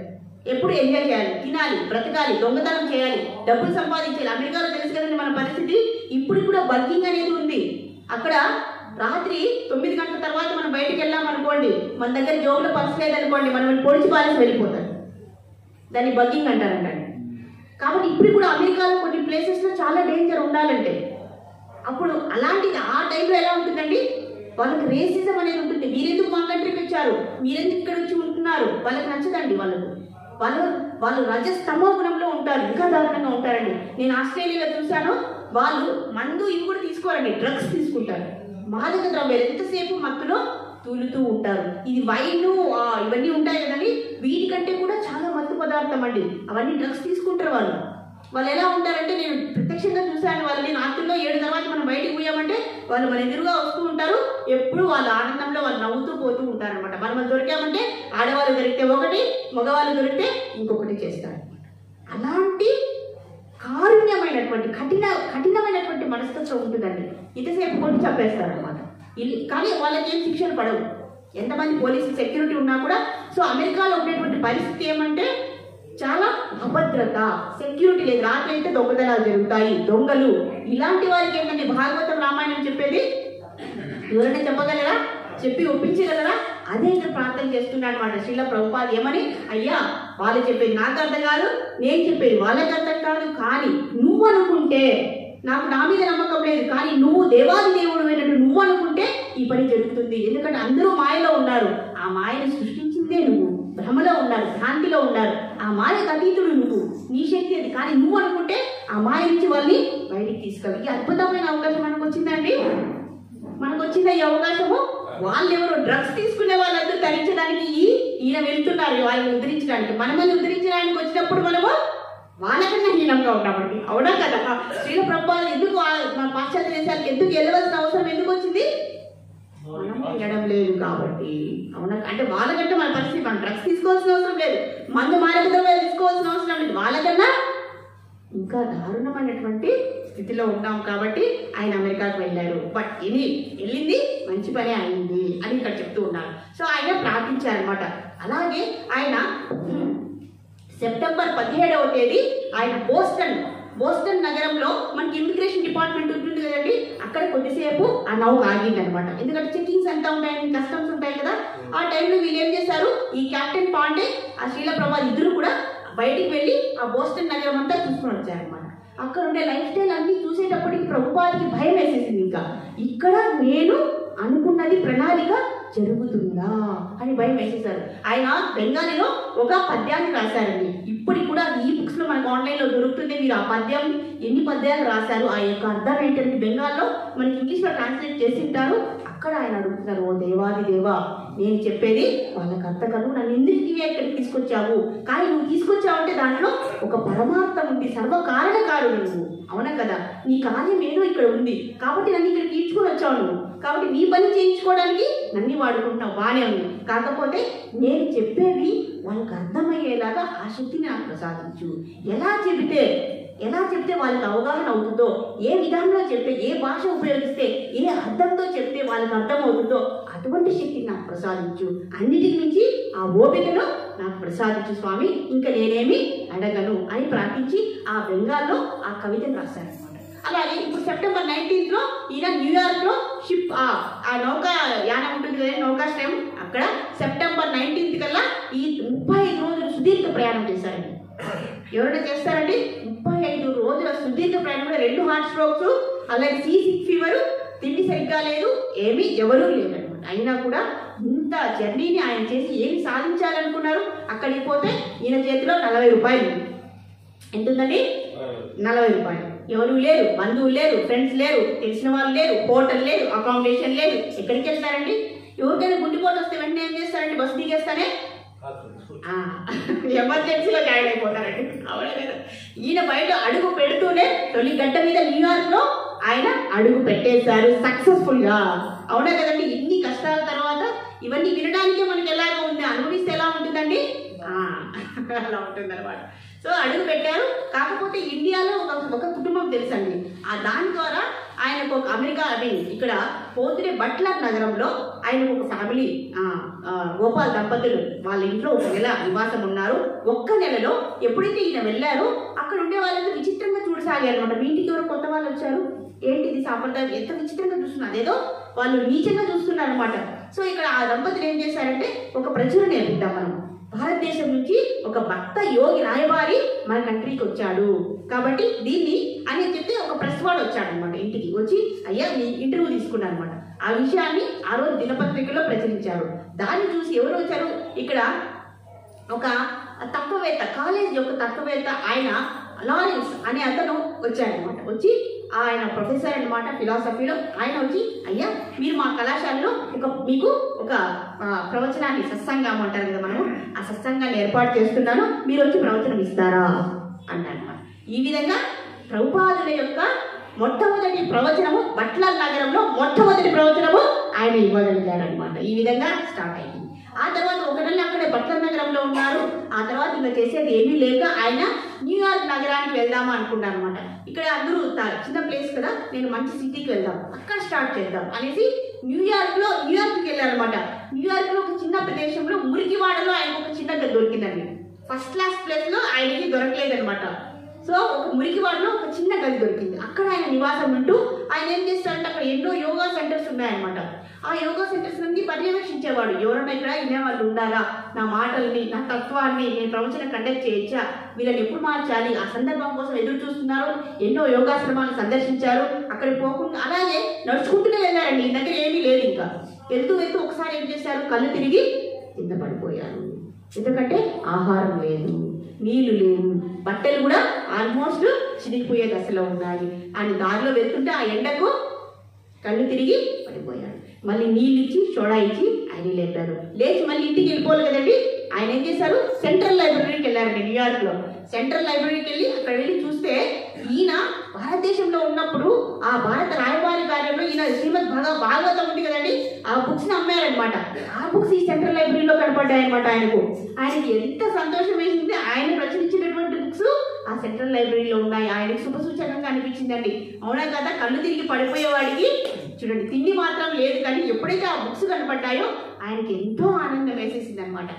ఎప్పుడు ఎంజాయ్ చేయాలి, తినాలి, బ్రతకాలి, దొంగతనం చేయాలి, డబ్బులు సంపాదించాలి. అమెరికాలో తెలుసు కదండి మన పరిస్థితి. ఇప్పుడు కూడా బర్గింగ్ అనేది ఉంది. అక్కడ రాత్రి 9 గంటల తర్వాత మనం బయటకు వెళ్ళామనుకోండి, మన దగ్గర జోబులో పర్స్ లేదనుకోండి, మనం పొడిచి పారేసి వెళ్ళిపోతారు. దాన్ని బగ్గింగ్ అంటారంట. కాబట్టి ఇప్పుడు కూడా అమెరికాలో కొన్ని ప్లేసెస్లో చాలా డేంజర్ ఉండాలంటే. అప్పుడు అలాంటిది ఆ టైంలో ఎలా ఉంటుందండి, వాళ్ళకి రేసిజం అనేది ఉంటుంది. మీరెందుకు మా కంట్రీకి వచ్చారు, మీరెందుకు ఇక్కడ వచ్చి ఉంటున్నారు, వాళ్ళకి నచ్చదండి. వాళ్ళు రజస్తమో గుణంలో ఉంటారు, ఇంకా దారుణంగా ఉంటారండి. నేను ఆస్ట్రేలియాలో చూశాను, వాళ్ళు మందు ఇవి కూడా తీసుకోరండి, డ్రగ్స్ తీసుకుంటారు, మాదక ద్రవ్యాలు, ఎంతసేపు మత్తులో తూలుతూ ఉంటారు. ఇది వైను ఇవన్నీ ఉంటాయి కదండి, వీటికంటే కూడా చాలా మత్తు పదార్థం అండి. అవన్నీ డ్రగ్స్ తీసుకుంటారు వాళ్ళు ఎలా ఉంటారంటే, నేను ప్రత్యక్షంగా చూశాను వాళ్ళని. రాత్రుల్లో 7 తర్వాత మనం బయటకు పోయామంటే వాళ్ళు మన ఎదురుగా వస్తూ ఉంటారు. ఎప్పుడు వాళ్ళ ఆనందంలో వాళ్ళు నవ్వుతూ పోతూ ఉంటారనమాట. మనం దొరికామంటే ఆడవాళ్ళు దొరికితే ఒకటి, మగవాళ్ళు దొరికితే ఇంకొకటి చేస్తారు. అలాంటి కారుణ్యమైనటువంటి కఠినమైనటువంటి మనస్తత్వం ఉంటుందండి. ఇంతసేపు కొట్టి చంపేస్తారు అనమాట. కానీ వాళ్ళకి ఏం శిక్షలు పడవు. ఎంతమంది పోలీసు సెక్యూరిటీ ఉన్నా కూడా సో అమెరికాలో ఉండేటువంటి పరిస్థితి ఏమంటే చాలా అభద్రత, సెక్యూరిటీ లేదు. రాత్రి అయితే దొంగతనాలు జరుగుతాయి, దొంగలు. ఇలాంటి వారికి ఏంటంటే భాగవతం రామాయణం చెప్పేది ఎవరైనా చెప్పగలరా? చెప్పి ఒప్పించగలరా? అదే ఇక్కడ ప్రార్థన చేస్తున్నాడు అనమాట శ్రీల ప్రభుపాద. ఏమని? అయ్యా వాళ్ళు చెప్పేది నాకు అర్థం కాదు, నేను చెప్పేది వాళ్ళకి అర్థం కాదు, కానీ నువ్వు అనుకుంటే, నాకు నా మీద నమ్మకం లేదు, కానీ నువ్వు దేవాది దేవుడు అయినట్టు నువ్వు అనుకుంటే ఈ పని జరుగుతుంది. ఎందుకంటే అందరూ మాయలో ఉన్నారు, ఆ మాయను సృష్టించిందే నువ్వు. భ్రమలో ఉన్నారు, భ్రాంతిలో ఉన్నారు, ఆ మాయకు అతీతుడు నువ్వు, నీ శక్తి అది. కానీ నువ్వు అనుకుంటే ఆ మాయ నుంచి వాళ్ళని బయటికి తీసుకెళ్ళి ఈ అద్భుతమైన అవకాశం మనకు వచ్చిందండి. మనకు వచ్చిందా ఈ అవకాశము? వాళ్ళు ఎవరు డ్రగ్స్ తీసుకునే వాళ్ళందరూ ధరించడానికి ఈయన వెళ్తున్నారు వాళ్ళని ఉద్ధరించడానికి. మనమని ఉద్ధరించడానికి వచ్చినప్పుడు మనము వాళ్ళకన్నా హీనంగా ఉన్నామండి. అవునా కదా? శ్రీల ప్రభుపాద ఎందుకు మన పాశ్చాత్య దేశాలకు ఎందుకు వెళ్ళవలసిన అవసరం ఎందుకు వచ్చింది? మనం వెళ్ళడం లేదు కాబట్టి. అవునా? అంటే వాళ్ళకంటే మన పరిస్థితి, మనం డ్రగ్స్ తీసుకోవాల్సిన అవసరం లేదు, మందు మారక ద్రవ్యాలు తీసుకోవాల్సిన అవసరం లేదు, వాళ్ళకన్నా ఇంకా దారుణమైనటువంటి స్థితిలో ఉన్నాం కాబట్టి ఆయన అమెరికాకు వెళ్ళారు. బట్ వెళ్ళింది మంచి పనే అయింది అని ఇక్కడ చెప్తూ ఉన్నారు. సో ఆయన ప్రార్థించారనమాట. అలాగే ఆయన సెప్టెంబర్ 17వ తేదీ ఆయన బోస్టన్ నగరంలో మనకి ఇమిగ్రేషన్ డిపార్ట్మెంట్ ఉంటుంది కదండి, అక్కడ కొద్దిసేపు ఆ నౌక ఆగింది అనమాట. ఎందుకంటే చెకింగ్స్ అంతా ఉంటాయండి, కస్టమ్స్ ఉంటాయి కదా. ఆ టైంలో వీళ్ళు ఏం చేశారు, ఈ కెప్టెన్ పాండే ఆ శ్రీల ప్రభాద్ ఇద్దరు కూడా బయటికి వెళ్ళి ఆ బోస్టన్ నగరం అంతా చూసుకొని వచ్చారనమాట. అక్కడ ఉండే లైఫ్ స్టైల్ అన్ని చూసేటప్పటికి ప్రభుపాదికి భయం వేసేసింది. ఇంకా ఇక్కడ నేను అనుకున్నది ప్రణాళిక జరుగుతుందా అని భయం వేసేసారు. ఆయన బెంగాలీలో ఒక పద్యాన్ని రాశారండి. ఇప్పటికి కూడా ఈ బుక్స్ లో మనకు ఆన్లైన్ లో దొరుకుతుంది. మీరు ఆ పద్యం ఎన్ని పద్యాలు రాశారు, ఆ యొక్క అర్థం ఏంటంటే బెంగాల్లో మనకి ఇంగ్లీష్ లో ట్రాన్స్లేట్ చేసి ఉంటారు. అక్కడ ఆయన అడుగుతున్నారు, ఓ దేవాది దేవా, నేను చెప్పేది వాళ్ళకి అర్థం కాదు, నన్ను ఎందుకు ఇక్కడికి తీసుకొచ్చావు? కానీ నువ్వు తీసుకొచ్చావు అంటే దాంట్లో ఒక పరమార్థం ఉంది, సర్వకారణకారుడు నువ్వు. అవునా కదా? నీ కార్యం ఏదో ఇక్కడ ఉంది కాబట్టి నన్ను ఇక్కడికి ఈడ్చుకొని వచ్చావు నువ్వు. కాబట్టి నీ పని చేయించుకోవడానికి నన్ను వాడుకుంటున్నావు, బాగానే ఉంది. కాకపోతే నేను చెప్పేది వాళ్ళకి అర్థమయ్యేలాగా ఆ శక్తిని నాకు ప్రసాదించు. ఎలా చెప్తే వాళ్ళకి అవగాహన అవుతుందో, ఏ విధానంలో చెప్తే, ఏ భాష ఉపయోగిస్తే, ఏ అర్థంతో చెప్తే వాళ్ళకి అర్థం అవుతుందో అటువంటి శక్తిని నాకు ప్రసాదించు. అన్నిటికి మించి ఆ ఓపికను నాకు ప్రసాదించు స్వామి, ఇంకా నేనేమి అడగను అని ప్రార్థించి ఆ బెంగాల్లో ఆ కవితను రాశారనమాట. అలాగే ఇప్పుడు సెప్టెంబర్ 19th ఈయన న్యూయార్క్ లో షిప్ ఆ నౌకా యానం ఉంటుంది కదా, నౌకాశ్రయం, అక్కడ సెప్టెంబర్ 19th కల్లా ఈ 35 రోజులు సుదీర్ఘ ప్రయాణం చేశారండి. ఎవరైనా చేస్తారండి? 35 రోజుల సుదీర్ఘ ప్రయాణంలో 2 హార్ట్ స్ట్రోక్స్, అలాగే సీ-సిక్ ఫీవర్, తిండి సరిగ్గా లేదు, ఎవరూ లేదనమాట. అయినా కూడా ఇంత జర్నీని ఆయన చేసి ఏమి సాధించాలనుకున్నారు? అక్కడికి పోతే ఈయన చేతిలో 40 రూపాయలు. ఎంతుందండి? 40 రూపాయలు. ఎవరు లేరు, బంధువులు లేరు, ఫ్రెండ్స్ లేరు, తెలిసిన వాళ్ళు లేరు, హోటల్ లేదు, అకామిడేషన్ లేదు. ఎక్కడికి వెళ్తారండి? ఎవరికైనా గుండెపోటు వస్తే వెంటనే ఏం చేస్తారండి? బస్సు దిగేస్తానే ఎమర్జెన్సీలో జాయిన్ అయిపోతారండి. అవునా కదా? ఈయన బయట అడుగు పెడుతూనే తొలి గంట మీద న్యూయార్క్ లో ఆయన అడుగు పెట్టేశారు సక్సెస్ఫుల్ గా. అవునా కదండి? ఇన్ని కష్టాల తర్వాత ఇవన్నీ వినడానికే మనకి ఎలాగో ఉంది, అనుభవిస్తే ఎలా ఉంటుందండి? అలా ఉంటుంది అనమాట. సో అడుగు పెట్టారు. కాకపోతే ఇండియాలో ఒక కుటుంబం తెలుసండి. దాని ద్వారా ఆయనకు ఒక అమెరికా ఇక్కడ పోతునే బట్లర్ నగరంలో ఆయనకు ఒక ఫ్యామిలీ, గోపాల్ దంపతులు వాళ్ళ ఇంట్లో 1 నెల నివాసం ఉన్నారు. 1 నెలలో ఎప్పుడైతే ఈయన వెళ్ళారో అక్కడ ఉండే వాళ్ళంతా విచిత్రంగా చూడసాగారు అనమాట. మీ ఇంటికి ఎవరు కొత్త వాళ్ళు వచ్చారు, ఏంటిది సాంప్రదాయం, ఎంత విచిత్రంగా చూస్తున్నారు, అదేదో వాళ్ళు నీచంగా చూస్తున్నారు అనమాట. సో ఇక్కడ ఆ దంపతులు ఏం చేశారంటే, ఒక ప్రచురణ నేర్పిద్దాం మనం, భారతదేశం నుంచి ఒక భక్త యోగి రాయబారి మన కంట్రీకి వచ్చాడు కాబట్టి దీన్ని అని చెప్తే ఒక ప్రెస్ వాడు వచ్చాడు అనమాట. ఇంటికి వచ్చి అయ్యా మీ ఇంటర్వ్యూ తీసుకున్నాను అనమాట. ఆ విషయాన్ని ఆ రోజు దినపత్రికలో ప్రచురించారు. దాన్ని చూసి ఎవరు వచ్చారు, ఇక్కడ ఒక తత్వవేత్త, కాలేజ్ యొక్క తత్వవేత్త ఆయన లారెన్స్ అనే అతను వచ్చాడనమాట. వచ్చి ఆయన ప్రొఫెసర్ అనమాట ఫిలాసఫీలో. ఆయన వచ్చి అయ్యా మీరు మా కళాశాలలో మీకు ఒక ప్రవచనాన్ని, సత్సంగం అంటారు కదా మనము, ఆ సత్సంగాన్ని ఏర్పాటు చేస్తున్నాను, మీరు వచ్చి ప్రవచనం ఇస్తారా అంటారనమాట. ఈ విధంగా ప్రభుపాదుల యొక్క మొట్టమొదటి ప్రవచనము బట్లర్ నగరంలో మొట్టమొదటి ప్రవచనము ఆయన ఇవ్వగలిగారనమాట. ఈ విధంగా స్టార్ట్ అయింది. ఆ తర్వాత 1 నెల అక్కడే బట్లర్ నగరంలో ఉన్నారు. ఆ తర్వాత ఇంకా చేసేది ఏమీ లేక ఆయన న్యూయార్క్ నగరానికి వెళ్దామా అనుకున్నారు అనమాట. ఇక్కడ అందరూ చిన్న ప్లేస్ కదా, నేను మంచి సిటీకి వెళ్దాం, అక్కడ స్టార్ట్ చేద్దాం అనేసి న్యూయార్క్కి వెళ్ళారనమాట. న్యూయార్క్లో ఒక చిన్న ప్రదేశంలో మురికివాడలో ఆయనకు ఒక చిన్న గది దొరికిందండి. ఫస్ట్ క్లాస్ ప్లేస్లో ఆయనకి దొరకలేదనమాట. సో ఒక మురికివాడలో ఒక చిన్న గది దొరికింది. అక్కడ ఆయన నివాసం ఉంటూ ఆయన ఏం చేస్తాడంటే అక్కడ ఎన్నో యోగా సెంటర్స్ ఉన్నాయన్నమాట. ఆ యోగా సెంటర్స్ నుండి పర్యవేక్షించేవాడు. ఎవరైనా ఇక్కడ వినేవాళ్ళు ఉన్నారా, నా మాటల్ని, నా తత్వాన్ని నేను ప్రవచనం కండక్ట్ చేయొచ్చా, వీళ్ళని ఎప్పుడు మార్చాలి, ఆ సందర్భం కోసం ఎదురు చూస్తున్నారు. ఎన్నో యోగాశ్రమాలు సందర్శించారు. అక్కడికి పోకుండా అలాగే నడుచుకుంటూనే వెళ్ళారండి. ఈ దగ్గర ఏమీ లేదు. ఇంకా వెళ్తూ ఒకసారి ఏం చేశారు, కళ్ళు తిరిగి కింద పడిపోయారు. ఎందుకంటే ఆహారం లేదు, నీళ్లు లేవు, బట్టలు కూడా ఆల్మోస్ట్ చినిగిపోయే దశలో ఉన్నాయి. ఆయన దారిలో వెళ్తుంటే ఆ ఎండకు కళ్ళు తిరిగి పడిపోయాడు. మళ్ళీ నీళ్ళు ఇచ్చి సోడా ఇచ్చి ఆయన లేపారు. లేచి మళ్ళీ ఇంటికి వెళ్ళిపోవాలి కదండి. ఆయన ఏం చేశారు, సెంట్రల్ లైబ్రరీకి వెళ్ళారండి. న్యూయార్క్లో సెంట్రల్ లైబ్రరీకి వెళ్ళి అక్కడ వెళ్ళి చూస్తే ఈయన భారతదేశంలో ఉన్నప్పుడు ఆ భారత రాయబారి కార్యంలో ఈయన శ్రీమద్ భాగవతం ఉంది కదండి, ఆ బుక్స్ని అమ్మారనమాట. ఆ బుక్స్ ఈ సెంట్రల్ లైబ్రరీలో కనపడ్డాయి అనమాట. ఆయనకి ఎంత సంతోషం వేసింది. ఆయన ప్రచురించినటువంటి బుక్స్ ఆ సెంట్రల్ లైబ్రరీలో ఉన్నాయి. ఆయనకి శుభ సూచకంగా అనిపించిందండి. అవునా కదా, కళ్ళు తిరిగి పడిపోయేవాడికి చూడండి తిండి మాత్రం లేదు, కానీ ఎప్పుడైతే ఆ బుక్స్ కనపడ్డాయో ఆయనకి ఎంతో ఆనందం వేసేసింది అనమాట.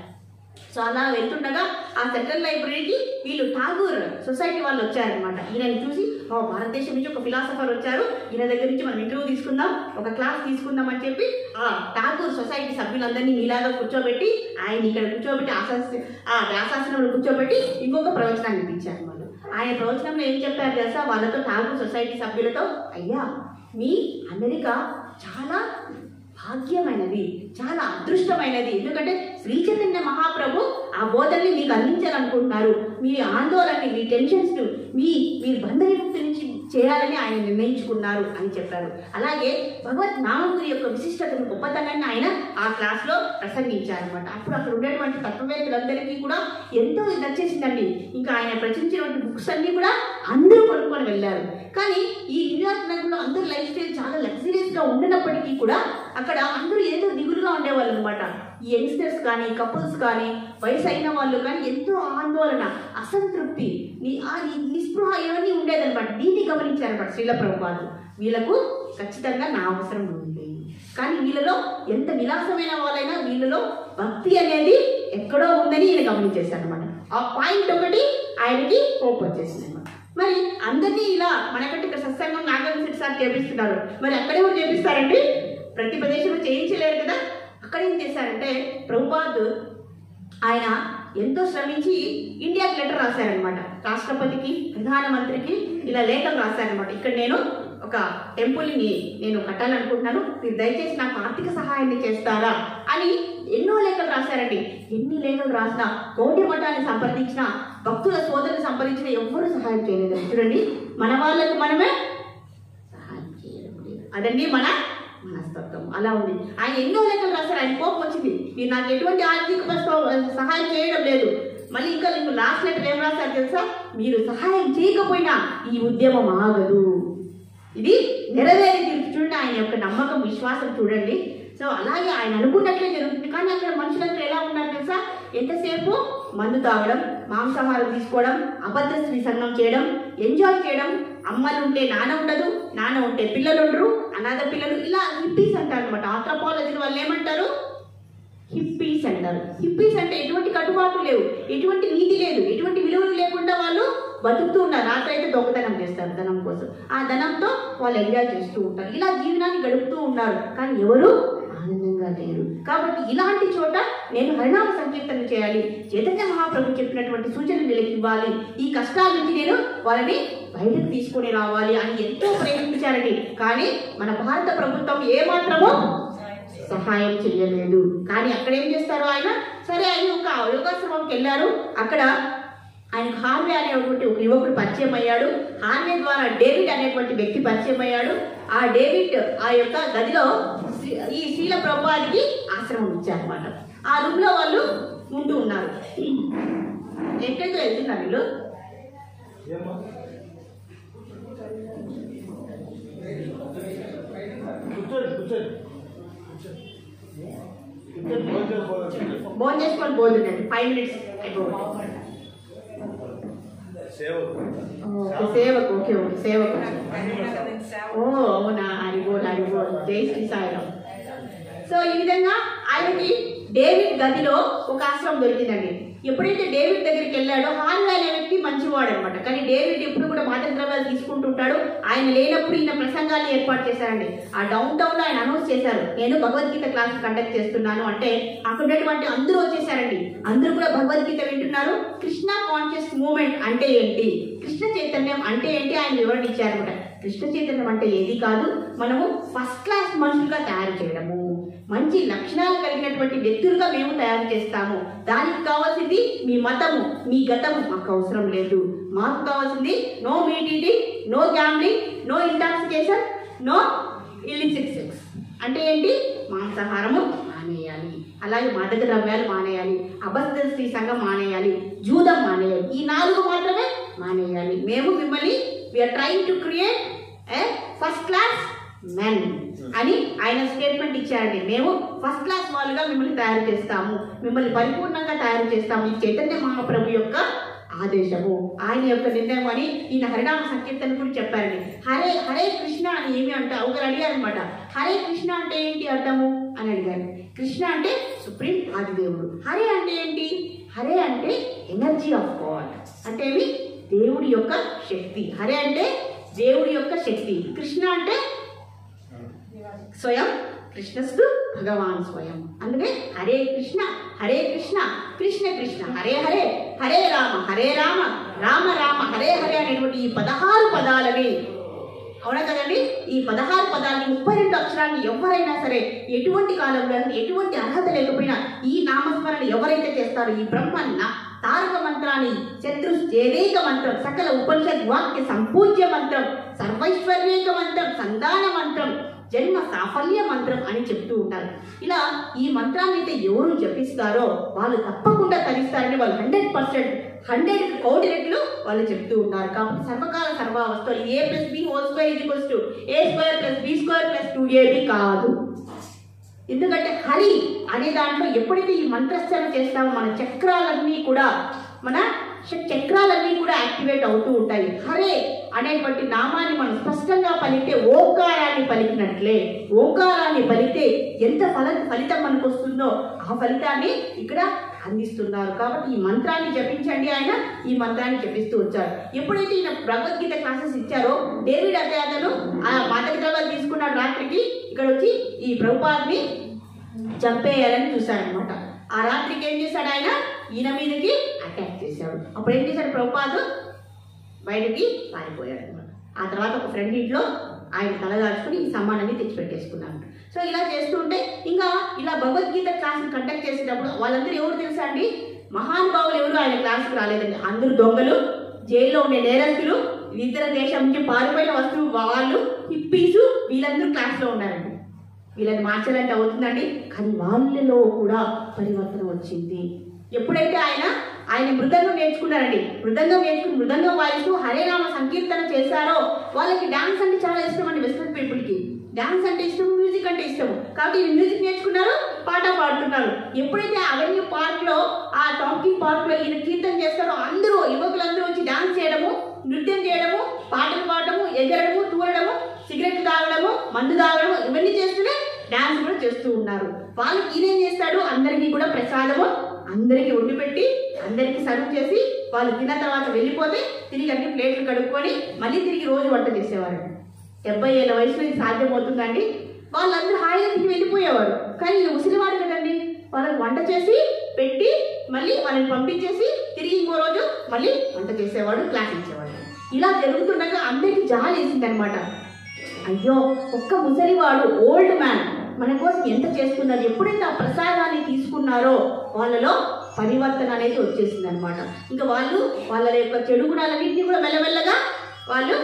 సో అలా వెళ్తుండగా ఆ సెంట్రల్ లైబ్రరీకి వీళ్ళు ఠాగూర్ సొసైటీ వాళ్ళు వచ్చారనమాట. ఈయనని చూసి భారతదేశం నుంచి ఒక ఫిలాసఫర్ వచ్చారు, ఈయన దగ్గర నుంచి మనం ఇంటర్వ్యూ తీసుకుందాం, ఒక క్లాస్ తీసుకుందాం అని చెప్పి ఆ ఠాగూర్ సొసైటీ సభ్యులందరినీ మీలాగా కూర్చోబెట్టి ఆయన ఇక్కడ కూర్చోబెట్టి వ్యాసాసనంలో కూర్చోబెట్టి ఇంకొక ప్రవచనాన్ని ఇప్పించారు వాళ్ళు. ఆయన ప్రవచనంలో ఏం చెప్పారు తెలుసా వాళ్ళతో, ఠాగూర్ సొసైటీ సభ్యులతో, అయ్యా మీ అమెరికా చాలా భాగ్యమైనది, చాలా అదృష్టమైనది. ఎందుకంటే శ్రీ చైతన్య మహాప్రభు ఆ బోధనని మీకు అందించాలనుకుంటున్నారు. మీ ఆందోళనని, మీ టెన్షన్స్ మీరు బంధ విముక్తి నుంచి చేయాలని ఆయన నిర్ణయించుకున్నారు అని చెప్పారు. అలాగే భగవత్ నామముని యొక్క విశిష్టతను, గొప్పతనాన్ని ఆయన ఆ క్లాస్లో ప్రసంగించారనమాట. అప్పుడు అక్కడ ఉండేటువంటి తత్వవేత్తలందరికీ కూడా ఎంతో నచ్చేసిందండి. ఇంకా ఆయన ప్రచురించినటువంటి బుక్స్ అన్నీ కూడా అందరూ కొనుక్కొని వెళ్ళారు. కానీ ఈ న్యూయార్క్ నగరంలో అందరూ లైఫ్ స్టైల్ చాలా లగ్జరీస్గా ఉండినప్పటికీ కూడా అక్కడ అందరూ ఏదో దిగులుగా ఉండేవాళ్ళు అనమాట. ఈ యంగ్స్టర్స్ కానీ, కపుల్స్ కానీ, వయసు అయిన వాళ్ళు కానీ ఎంతో ఆందోళన, అసంతృప్తి, నిస్పృహ ఇవన్నీ ఉండేదన్నమాట. దీన్ని గమనించారన్నమాట శ్రీల ప్రభుపాదులు. వీళ్ళకు ఖచ్చితంగా నా అవసరం ఉంది, కానీ వీళ్ళలో ఎంత విలాసమైన వాళ్ళైనా వీళ్ళలో భక్తి అనేది ఎక్కడో ఉందని ఈయన గమనించేశారు అనమాట. ఆ పాయింట్ ఒకటి ఆయనకి హోప్ వచ్చేసింది అనమాట. మరి అందరినీ ఇలా మనకంటే ఇక్కడ సత్సంగం నాగేశ్వర సార్ చేపిస్తున్నారు, మరి అక్కడే కూడా చేపిస్తారండి. ప్రతి ప్రదేశంలో చేయించలేరు కదా. అక్కడ ఏం చేశారంటే ప్రభుపాద్ ఆయన ఎంతో శ్రమించి ఇండియాకి లెటర్ రాశారనమాట. రాష్ట్రపతికి, ప్రధానమంత్రికి ఇలా లేఖలు రాశారనమాట. ఇక్కడ నేను ఒక టెంపుల్ని నేను కట్టాలనుకుంటున్నాను, మీరు దయచేసి నాకు ఆర్థిక సహాయాన్ని చేస్తారా అని ఎన్నో లేఖలు రాశారండి. ఎన్ని లేఖలు రాసినా, గౌడ్య మఠాన్ని సంప్రదించిన, భక్తుల సోదరుని సంప్రదించిన ఎవ్వరూ సహాయం చేయలేదు. చూడండి, మన వాళ్ళకు మనమే సహాయం చేయడం లేదు. అదండి మన మనస్తత్వం అలా ఉంది. ఆయన ఎన్నో లేఖలు రాశారు. ఆయన కోపం వచ్చింది, మీరు నాకు ఎటువంటి ఆర్థిక సహాయం చేయడం లేదు. మళ్ళీ ఇంకా మీకు లాస్ట్ లెటర్ ఏం రాశారు తెలుసా, మీరు సహాయం చేయకపోయినా ఈ ఉద్యమం ఆగదు, ఇది నెరవేరి తీర్పు. చూడండి ఆయన యొక్క నమ్మకం, విశ్వాసం చూడండి. సో అలాగే ఆయన అనుకున్నట్లే జరుగుతుంది. కానీ అక్కడ మనుషులంతా ఎలా ఉన్నారు తెలుసా, ఎంతసేపు మందు తాగడం, మాంసాహారం తీసుకోవడం, అబద్ధ స్త్రీ సంగం చేయడం, ఎంజాయ్ చేయడం. అమ్మలు ఉంటే నాన్న ఉండదు, నాన్న ఉంటే పిల్లలు ఉండరు, అనాథ పిల్లలు, ఇలా హిప్పీస్ అంటారు అనమాట. ఆంథ్రోపాలజీ వాళ్ళు ఏమంటారు, హిప్పీస్ అంటారు. హిప్పీస్ అంటే ఎటువంటి కట్టుబాట్లు లేవు, ఎటువంటి నీతి లేదు, ఎటువంటి విలువలు లేకుండా వాళ్ళు బతుకుతూ ఉన్నారు. రాత్రి అయితే దొంగతనం చేస్తారు ధనం కోసం, ఆ ధనంతో వాళ్ళు ఎంజాయ్ చేస్తూ ఉంటారు. ఇలా జీవనాన్ని గడుపుతూ ఉన్నారు, కానీ ఎవరు ఆనందంగా లేరు. కాబట్టి ఇలాంటి చోట నేను హరినామ సంకీర్తన చేయాలి, చైతన్య మహాప్రభు చెప్పినటువంటి సూచనలు వీళ్ళకి ఇవ్వాలి, ఈ కష్టాల నుంచి నేను వాళ్ళని బయటకు తీసుకుని రావాలి అని ఎంతో ప్రయత్నించారండి. కానీ మన భారత ప్రభుత్వం ఏమాత్రమో సహాయం చేయలేదు. కానీ అక్కడ ఏం చేస్తారు ఆయన, సరే ఆయన ఒక యోగాశ్రమంకి వెళ్ళారు. అక్కడ ఆయనకు హార్వే అనేటువంటి ఒక యువకుడు పరిచయం అయ్యాడు. హార్వే ద్వారా డేవిడ్ అనేటువంటి వ్యక్తి పరిచయం అయ్యాడు. ఆ డేవిడ్ ఆ యొక్క గదిలో ఈ శ్రీల ప్రభుపాదికి ఆశ్రమం ఇచ్చారనమాట. ఆ రూమ్ లో వాళ్ళు ఉంటూ ఉన్నారు. ఎక్కడికి వెళ్తున్నారు వీళ్ళు, భోజనం చేసుకొని పోతుండండి. 5 minutes సేవకు. ఓకే సేవకు. ఓ అవునా, హరిబోల్ హరిబోల్, జై శ్రీ సాయిరామ్. సో ఈ విధంగా ఆయనకి డేవిడ్ గదిలో ఒక ఆశ్రమం దొరికిందండి. ఎప్పుడైతే డేవిడ్ దగ్గరికి వెళ్ళాడో హార్వే అనే వ్యక్తి మంచివాడు అనమాట. కానీ డేవిడ్ ఎప్పుడు కూడా మాదక ద్రవ్యాలు తీసుకుంటుంటాడు. ఆయన లేనప్పుడు ఈయన ప్రసంగాన్ని ఏర్పాటు చేశారండి. ఆ డౌన్ టౌన్ లో ఆయన అనౌన్స్ చేశారు, నేను భగవద్గీత క్లాస్ కండక్ట్ చేస్తున్నాను అంటే అక్కడ ఉన్నటువంటి అందరూ వచ్చేసారండి. అందరూ కూడా భగవద్గీత వింటున్నారు. కృష్ణ కాన్షియస్ మూవ్మెంట్ అంటే ఏంటి, కృష్ణ చైతన్యం అంటే ఏంటి ఆయన వివరణ ఇచ్చారనమాట. కృష్ణ చైతన్యం అంటే ఏది కాదు, మనము ఫస్ట్ క్లాస్ మనుషులుగా తయారు చేయడము, మంచి లక్షణాలు కలిగినటువంటి వ్యక్తులుగా మేము తయారు చేస్తాము. దానికి కావాల్సింది మీ మతము, మీ గతము మాకు అవసరం లేదు. మాకు కావాల్సింది no meat eating, no gambling, no intoxication, no illicit sex. అంటే ఏంటి, మాంసాహారము మానేయాలి, అలాగే మాదక ద్రవ్యాలు మానేయాలి, అబద్ధ స్త్రీ సంఘం మానేయాలి, జూదం మానేయాలి. ఈ 4 మాత్రమే మానేయాలి. మేము మిమ్మల్ని we are trying to create a first class men అని ఆయన స్టేట్మెంట్ ఇచ్చారండి. మేము ఫస్ట్ క్లాస్ వాళ్ళుగా మిమ్మల్ని తయారు చేస్తాము, మిమ్మల్ని పరిపూర్ణంగా తయారు చేస్తాము. ఈ చైతన్య మహాప్రభు యొక్క ఆదేశము, ఆయన యొక్క నిర్ణయం అని ఈయన హరినామ సంకీర్తన కూడా చెప్పారండి. హరే హరే కృష్ణ అని ఏమి అంటే ఒకరు అడిగారు అనమాట, హరే కృష్ణ అంటే ఏంటి అర్థము అని అడిగారు. కృష్ణ అంటే సుప్రీం ఆదిదేవుడు. హరే అంటే ఏంటి, హరే అంటే ఎనర్జీ ఆఫ్ గాడ్, అంటే ఏమి దేవుడి యొక్క శక్తి. హరే అంటే దేవుడి యొక్క శక్తి. కృష్ణ అంటే స్వయం, కృష్ణస్తు భగవాన్ స్వయం. అందుకే హరే కృష్ణ కృష్ణ కృష్ణ హరే హరే, హరే రామ రామ రామ హరే హరే అనేటువంటి ఈ 16 పదాలని, అవునా కదండి, ఈ 16 పదాలని 32 అక్షరాన్ని ఎవరైనా సరే ఎటువంటి కాలంలో ఎటువంటి అర్హత లేకపోయినా ఈ నామస్మరణ ఎవరైతే చేస్తారో ఈ బ్రహ్మన్న తారక మంత్రాన్ని, శత్రు చేదేక మంత్రం, సకల ఉపనిషద్ వాక్య సంపూజ్య మంత్రం, సర్వైశ్వర్యేక మంత్రం, సంధాన మంత్రం, జన్మ సాఫల్య మంత్రం అని చెప్తూ ఉంటారు. ఇలా ఈ మంత్రాన్ని అయితే ఎవరు జపిస్తారో వాళ్ళు తప్పకుండా తరిస్తారని వాళ్ళు 100% 100 కోటి రెట్లు వాళ్ళు చెప్తూ ఉన్నారు. కాబట్టి సర్వకాల సర్వావస్థలు A+B² A² + B² + 2AB కాదు. ఎందుకంటే హరి అనే దాంట్లో ఎప్పుడైతే ఈ మంత్రస్చరణ చేస్తామో మన చక్రాలన్నీ కూడా యాక్టివేట్ అవుతూ ఉంటాయి. హరే అనేటువంటి నామాన్ని మనం స్పష్టంగా పలికితే ఓంకారాన్ని పలికినట్లే. ఓంకారాన్ని పలికితే ఎంత ఫలితం మనకు వస్తుందో ఆ ఫలితాన్ని ఇక్కడ అందిస్తున్నారు. కాబట్టి ఈ మంత్రాన్ని జపించండి. ఆయన ఈ మంత్రాన్ని జపిస్తూ వచ్చారు. ఎప్పుడైతే ఈయన భగవద్గీత క్లాసెస్ ఇచ్చారో డేవిడ్ అతను ఆ మాదక ద్రవ్యాలు తీసుకున్నాడు. రాత్రికి ఇక్కడ వచ్చి ఈ ప్రభుపాద్ని చంపేయాలని చూశాడనమాట. ఆ రాత్రికి ఏం చేశాడు, ఆయన ఈయన మీదకి అటాక్ చేశాడు. అప్పుడు ఏం చేశాడు, ప్రభుపాదు బయటకి పారిపోయాడు అనమాట. ఆ తర్వాత ఒక ఫ్రెండ్ ఇంట్లో ఆయన తలదాచుకుని ఈ సమ్మానాన్ని తెచ్చిపెట్టేసుకున్నాడు. సో ఇలా చేస్తూ ఉంటే ఇంకా ఇలా భగవద్గీత క్లాసులు కండక్ట్ చేసేటప్పుడు వాళ్ళందరూ ఎవరు తెలుసా అండి, మహానుభావులు ఎవరు ఆయన క్లాసుకు రాలేదండి. అందరూ దొంగలు, జైల్లో ఉండే నేరస్తులు, ఇతర దేశం నుంచి పారిపోయిన వస్తువు వాళ్ళు, హిప్పీసు, వీళ్ళందరూ క్లాస్లో ఉన్నారండి. వీళ్ళని మార్చాలంటే అవుతుందండి, కానీ వాళ్ళలో కూడా పరివర్తన వచ్చింది. ఎప్పుడైతే ఆయన మృదంగం నేర్చుకున్నారండి, మృదంగం వాయిస్తూ హరేనామ సంకీర్తన చేశారో వాళ్ళకి డాన్స్ అంటే చాలా ఇష్టం అండి. వెస్టర్న్ పీపుల్కి డాన్స్ అంటే ఇష్టం, మ్యూజిక్ అంటే ఇష్టం. కాబట్టి ఈయన మ్యూజిక్ నేర్చుకున్నారు, పాట పాడుతున్నారు. ఎప్పుడైతే అవెన్యూ పార్క్ లో, ఆ టాంకింగ్ పార్క్ లో ఈయన కీర్తన చేస్తారో అందరూ యువకులందరూ వచ్చి డాన్స్ చేయడము, నృత్యం చేయడము, పాటలు పాడటము, ఎగరడము, తూరడము, సిగరెట్ తాగడము, మందు తాగడము, ఇవన్నీ చేస్తూనే డాన్స్ కూడా చేస్తూ ఉన్నారు. వాళ్ళు ఈయనేం చేస్తాడు, అందరికీ కూడా ప్రసాదము అందరికీ వండి పెట్టి అందరికీ సర్వ్ చేసి వాళ్ళు తిన్న తర్వాత వెళ్ళిపోతే తిరిగి అన్ని ప్లేట్లు కడుక్కొని మళ్ళీ తిరిగి రోజు వంట చేసేవారు. 70 ఏళ్ళ వయసులో ఇది సాధ్యమవుతుందండి. వాళ్ళందరూ హాయిగా తిరిగి వెళ్ళిపోయేవారు. కానీ ఇది ముసలివాడు కదండి, వాళ్ళకి వంట చేసి పెట్టి మళ్ళీ వాళ్ళని పంపించేసి తిరిగి ఇంకో రోజు మళ్ళీ వంట చేసేవాడు, క్లాస్ ఇచ్చేవాడు. ఇలా జరుగుతుండగా అందరికీ జాలి వేసిందనమాట. అయ్యో ఒక్క ముసలివాడు, ఓల్డ్ మ్యాన్ మన కోసం ఎంత చేస్తున్నారు. ఎప్పుడైతే ఆ ప్రసాదాన్ని తీసుకున్నారో వాళ్ళలో పరివర్తన అనేది వచ్చేసింది అనమాట. ఇంకా వాళ్ళు వాళ్ళ యొక్క చెడు గుణాలన్నింటినీ కూడా మెల్లమెల్లగా వాళ్ళు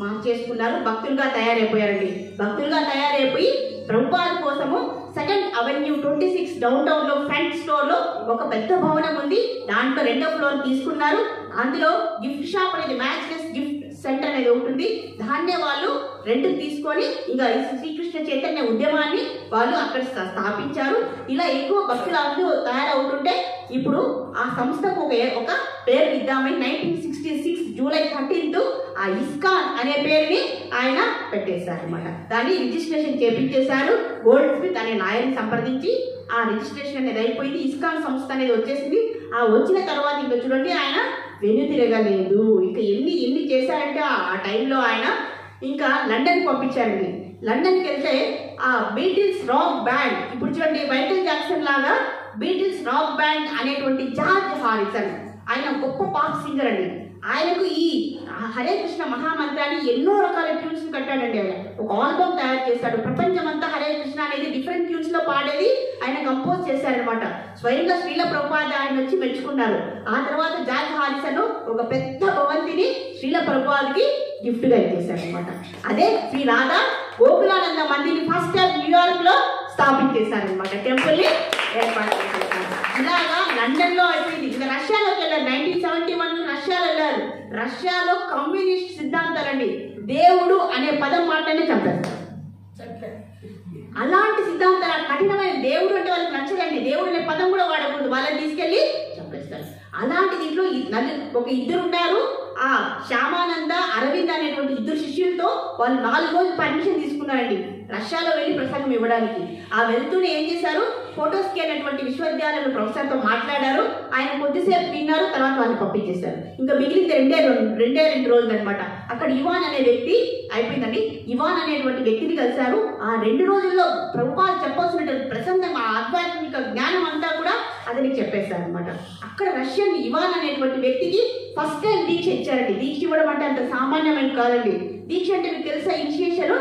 మార్చేసుకున్నారు, భక్తులుగా తయారైపోయారండి. భక్తులుగా తయారైపోయి ప్రభుపాద కోసము 2nd అవెన్యూ 26 డౌన్ టౌన్ లో ఫ్రంట్ స్టోర్ లో ఒక పెద్ద భవనం ఉంది. దాంట్లో 2వ ఫ్లోర్ తీసుకున్నారు. అందులో గిఫ్ట్ షాప్ అనేది, మ్యాచ్లెస్ గిఫ్ట్ సెంటర్ అనేది ఉంటుంది. దాన్నే వాళ్ళు రెండుకు తీసుకొని ఇంకా శ్రీకృష్ణ చైతన్య ఉద్యమాన్ని వాళ్ళు అక్కడ స్థాపించారు. ఇలా ఎక్కువ భక్తులు అందరూ తయారవుతుంటే ఇప్పుడు ఆ సంస్థకు ఒక పేరు ఇద్దామని 1966 జూలై 13th ఆ ఇస్కాన్ అనే పేరుని ఆయన పెట్టేశారు అనమాట. దాన్ని రిజిస్ట్రేషన్ చేపించేశారు. గోల్డ్ స్మిత్ అనే లాయర్ని సంప్రదించి ఆ రిజిస్ట్రేషన్ అనేది అయిపోయింది. ఇస్కాన్ సంస్థ అనేది వచ్చేసింది. ఆ వచ్చిన తర్వాత ఇంకా చూడండి ఆయన వెనుతిరగలేదు. ఇంకా ఎన్ని చేశారంటే ఆ టైంలో ఆయన ఇంకా లండన్కి పంపించారండి. లండన్కి వెళ్తే ఆ బీటిల్స్ రాక్ బ్యాండ్, ఇప్పుడు చూడండి మైకేల్ జాక్సన్ లాగా బీటిల్స్ రాక్ బ్యాండ్ అనేటువంటి జార్జ్ హారిసన్, ఆయన గొప్ప పాప్ సింగర్ అండి. ఆయనకు ఈ హరే కృష్ణ మహామంత్రాన్ని ఎన్నో రకాల ట్యూన్స్ కట్టాడండి. ఆయన ఒక ఆల్బమ్ తయారు చేశాడు. ప్రపంచమంతా హరే కృష్ణ అనేది డిఫరెంట్ ట్యూన్స్ లో పాడేది ఆయన కంపోజ్ చేశారనమాట. స్వయంగా శ్రీల ప్రభుపాద ఆయన వచ్చి మెచ్చుకున్నారు. ఆ తర్వాత జార్జ్ హారిసన్ ఒక పెద్ద భవంతిని శ్రీల ప్రభుపాదకి గిఫ్ట్ గా ఇచ్చేశారు అనమాట. అదే శ్రీ రాధా గోకులానంద మందిని ఫస్ట్ టైం న్యూయార్క్ లో స్థాపించేశారనమాట. టెంపుల్ ని ఏర్పాటు చేశారు. ఇలాగా లండన్ లో అయిపోయింది. ఇంకా రష్యాలోకి వెళ్ళారు. 1971 రష్యాలో వెళ్ళారు. రష్యాలో కమ్యూనిస్ట్ సిద్ధాంతాలండి. దేవుడు అనే పదం మాటనే చంపేస్తారు. అలాంటి సిద్ధాంతాలు, కఠినమైన దేవుడు అంటే వాళ్ళకి నచ్చదండి. దేవుడు అనే పదం కూడా వాడకూడదు. వాళ్ళని తీసుకెళ్లి చంపేస్తారు. అలాంటి దీంట్లో ఒక ఇద్దరు ఉన్నారు. ఆ శ్యామానంద అరవింద్ అనేటువంటి ఇద్దరు శిష్యులతో వాళ్ళు 4 రోజులు పర్మిషన్ తీసుకున్నారండి రష్యాలో వెళ్ళి ప్రసంగం ఇవ్వడానికి. ఆ వెళ్తూనే ఏం చేశారు, ఫోటోస్కి అనేటువంటి విశ్వవిద్యాలయంలో ప్రొఫెసర్తో మాట్లాడారు. ఆయన కొద్దిసేపు విన్నారు, తర్వాత వాళ్ళని పంపించేశారు. ఇంకా మిగిలింది రెండే 2 రోజులు అనమాట. అక్కడ ఇవాన్ అనే వ్యక్తి అయిపోయిందండి. ఇవాన్ అనేటువంటి వ్యక్తిని కలిశారు. ఆ 2 రోజుల్లో ప్రభుపాద చెప్పాల్సినటువంటి ప్రసంగం, ఆ ఆధ్యాత్మిక జ్ఞానం అంతా కూడా అతనికి చెప్పేశారు అనమాట. అక్కడ రష్యన్ ఇవాన్ అనేటువంటి వ్యక్తికి ఫస్ట్ టైం దీక్ష ఇచ్చారండి. దీక్ష ఇవ్వడం అంటే అంత సామాన్యమైన కాదండి. దీక్ష అంటే మీకు తెలుసా, ఇనిషియేషన్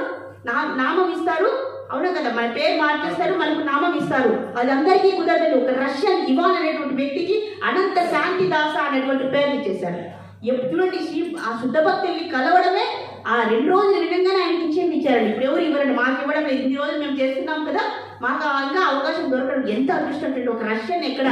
నామం ఇస్తారు, అవునా కదా, మన పేరు మార్చేస్తారు, మనకు నామం ఇస్తారు. అది అందరికీ కుదరదు. ఒక రష్యన్ ఇవాన్ అనేటువంటి వ్యక్తికి అనంత శాంతి దాస అనేటువంటి పేరు ఇచ్చేశారు. ఎటువంటి ఆ శుద్ధ భక్తుల్ని కలవడమే ఆ 2 రోజులు విధంగానే ఆయనకి ఇచ్చారండి. ఇప్పుడు ఎవరు ఇవ్వరండి, మాకు ఇవ్వడం లేదు. 8 రోజులు మేము చేస్తున్నాం కదా, మాకు ఇంకా అవకాశం దొరకడం. ఎంత అదృష్టం చూడండి. ఒక రష్యన్ ఎక్కడ,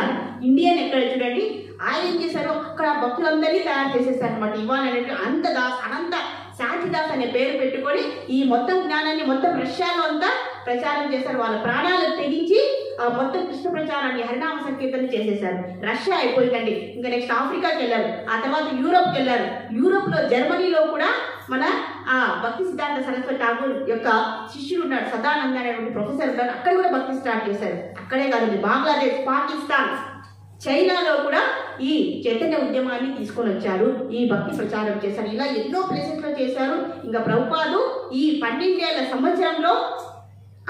ఇండియన్ ఎక్కడ చూడండి. ఆయన ఏం చేశారు, అక్కడ భక్తులందరినీ తయారు చేసేసారు అనమాట. ఇవాన్ అనేటువంటి అనంత శాంతిదాస్ అనే పేరు పెట్టుకొని ఈ మొత్తం జ్ఞానాన్ని మొత్తం రష్యాలో అంతా ప్రచారం చేశారు. వాళ్ళ ప్రాణాలను తెగించి ఆ మొత్తం కృష్ణ ప్రచారాన్ని, హరినామ సంకీర్తన చేసేశారు. రష్యా అయిపోయిందండి. ఇంకా నెక్స్ట్ ఆఫ్రికాకి వెళ్ళారు. ఆ తర్వాత యూరోప్కి వెళ్ళారు. యూరోప్లో జర్మనీలో కూడా మన భక్తి సిద్ధాంత సరస్వతి ఠాగూర్ యొక్క శిష్యుడు ఉన్నాడు, సదానంద అనేటువంటి ప్రొఫెసర్ ఉన్నాడు. అక్కడ కూడా భక్తి స్టార్ట్ చేశారు. అక్కడే కాదండి, బంగ్లాదేశ్, పాకిస్తాన్, చైనాలో కూడా ఈ చైతన్య ఉద్యమాన్ని తీసుకొని వచ్చారు. ఈ భక్తి ప్రచారం చేశారు. ఇలా ఎన్నో ప్లేసెస్ లో చేశారు. ఇంకా ప్రభుపాదు ఈ 12 ఏళ్ల సంవత్సరంలో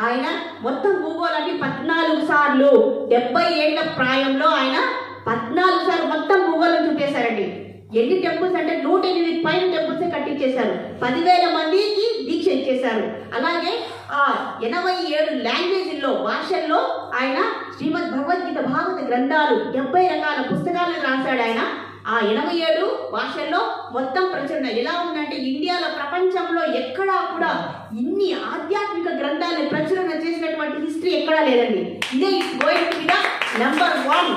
ఆయన మొత్తం భూగోళాన్ని 14 సార్లు, 70 ఏళ్ల ప్రాయంలో ఆయన 14 సార్లు మొత్తం భూగోళం చుట్టేశారండి. ఎన్ని టెంపుల్స్ అంటే 108 పైన టెంపుల్స్ కట్టించేశారు. 10,000 మందికి దీక్ష ఇచ్చేశారు. అలాగే 87 లాంగ్వేజ్ల్లో, భాషల్లో ఆయన శ్రీమద్ భగవద్గీత, భాగవత గ్రంథాలు, 70 రకాల పుస్తకాలను రాశాడు ఆయన. ఆ 87 భాషల్లో మొత్తం ప్రచురణ ఎలా ఉందంటే, ఇండియాలో ప్రపంచంలో ఎక్కడా కూడా ఇన్ని ఆధ్యాత్మిక గ్రంథాలను ప్రచురణ చేసినటువంటి హిస్టరీ ఎక్కడా లేదండి. ఇదే it's going to be the number 1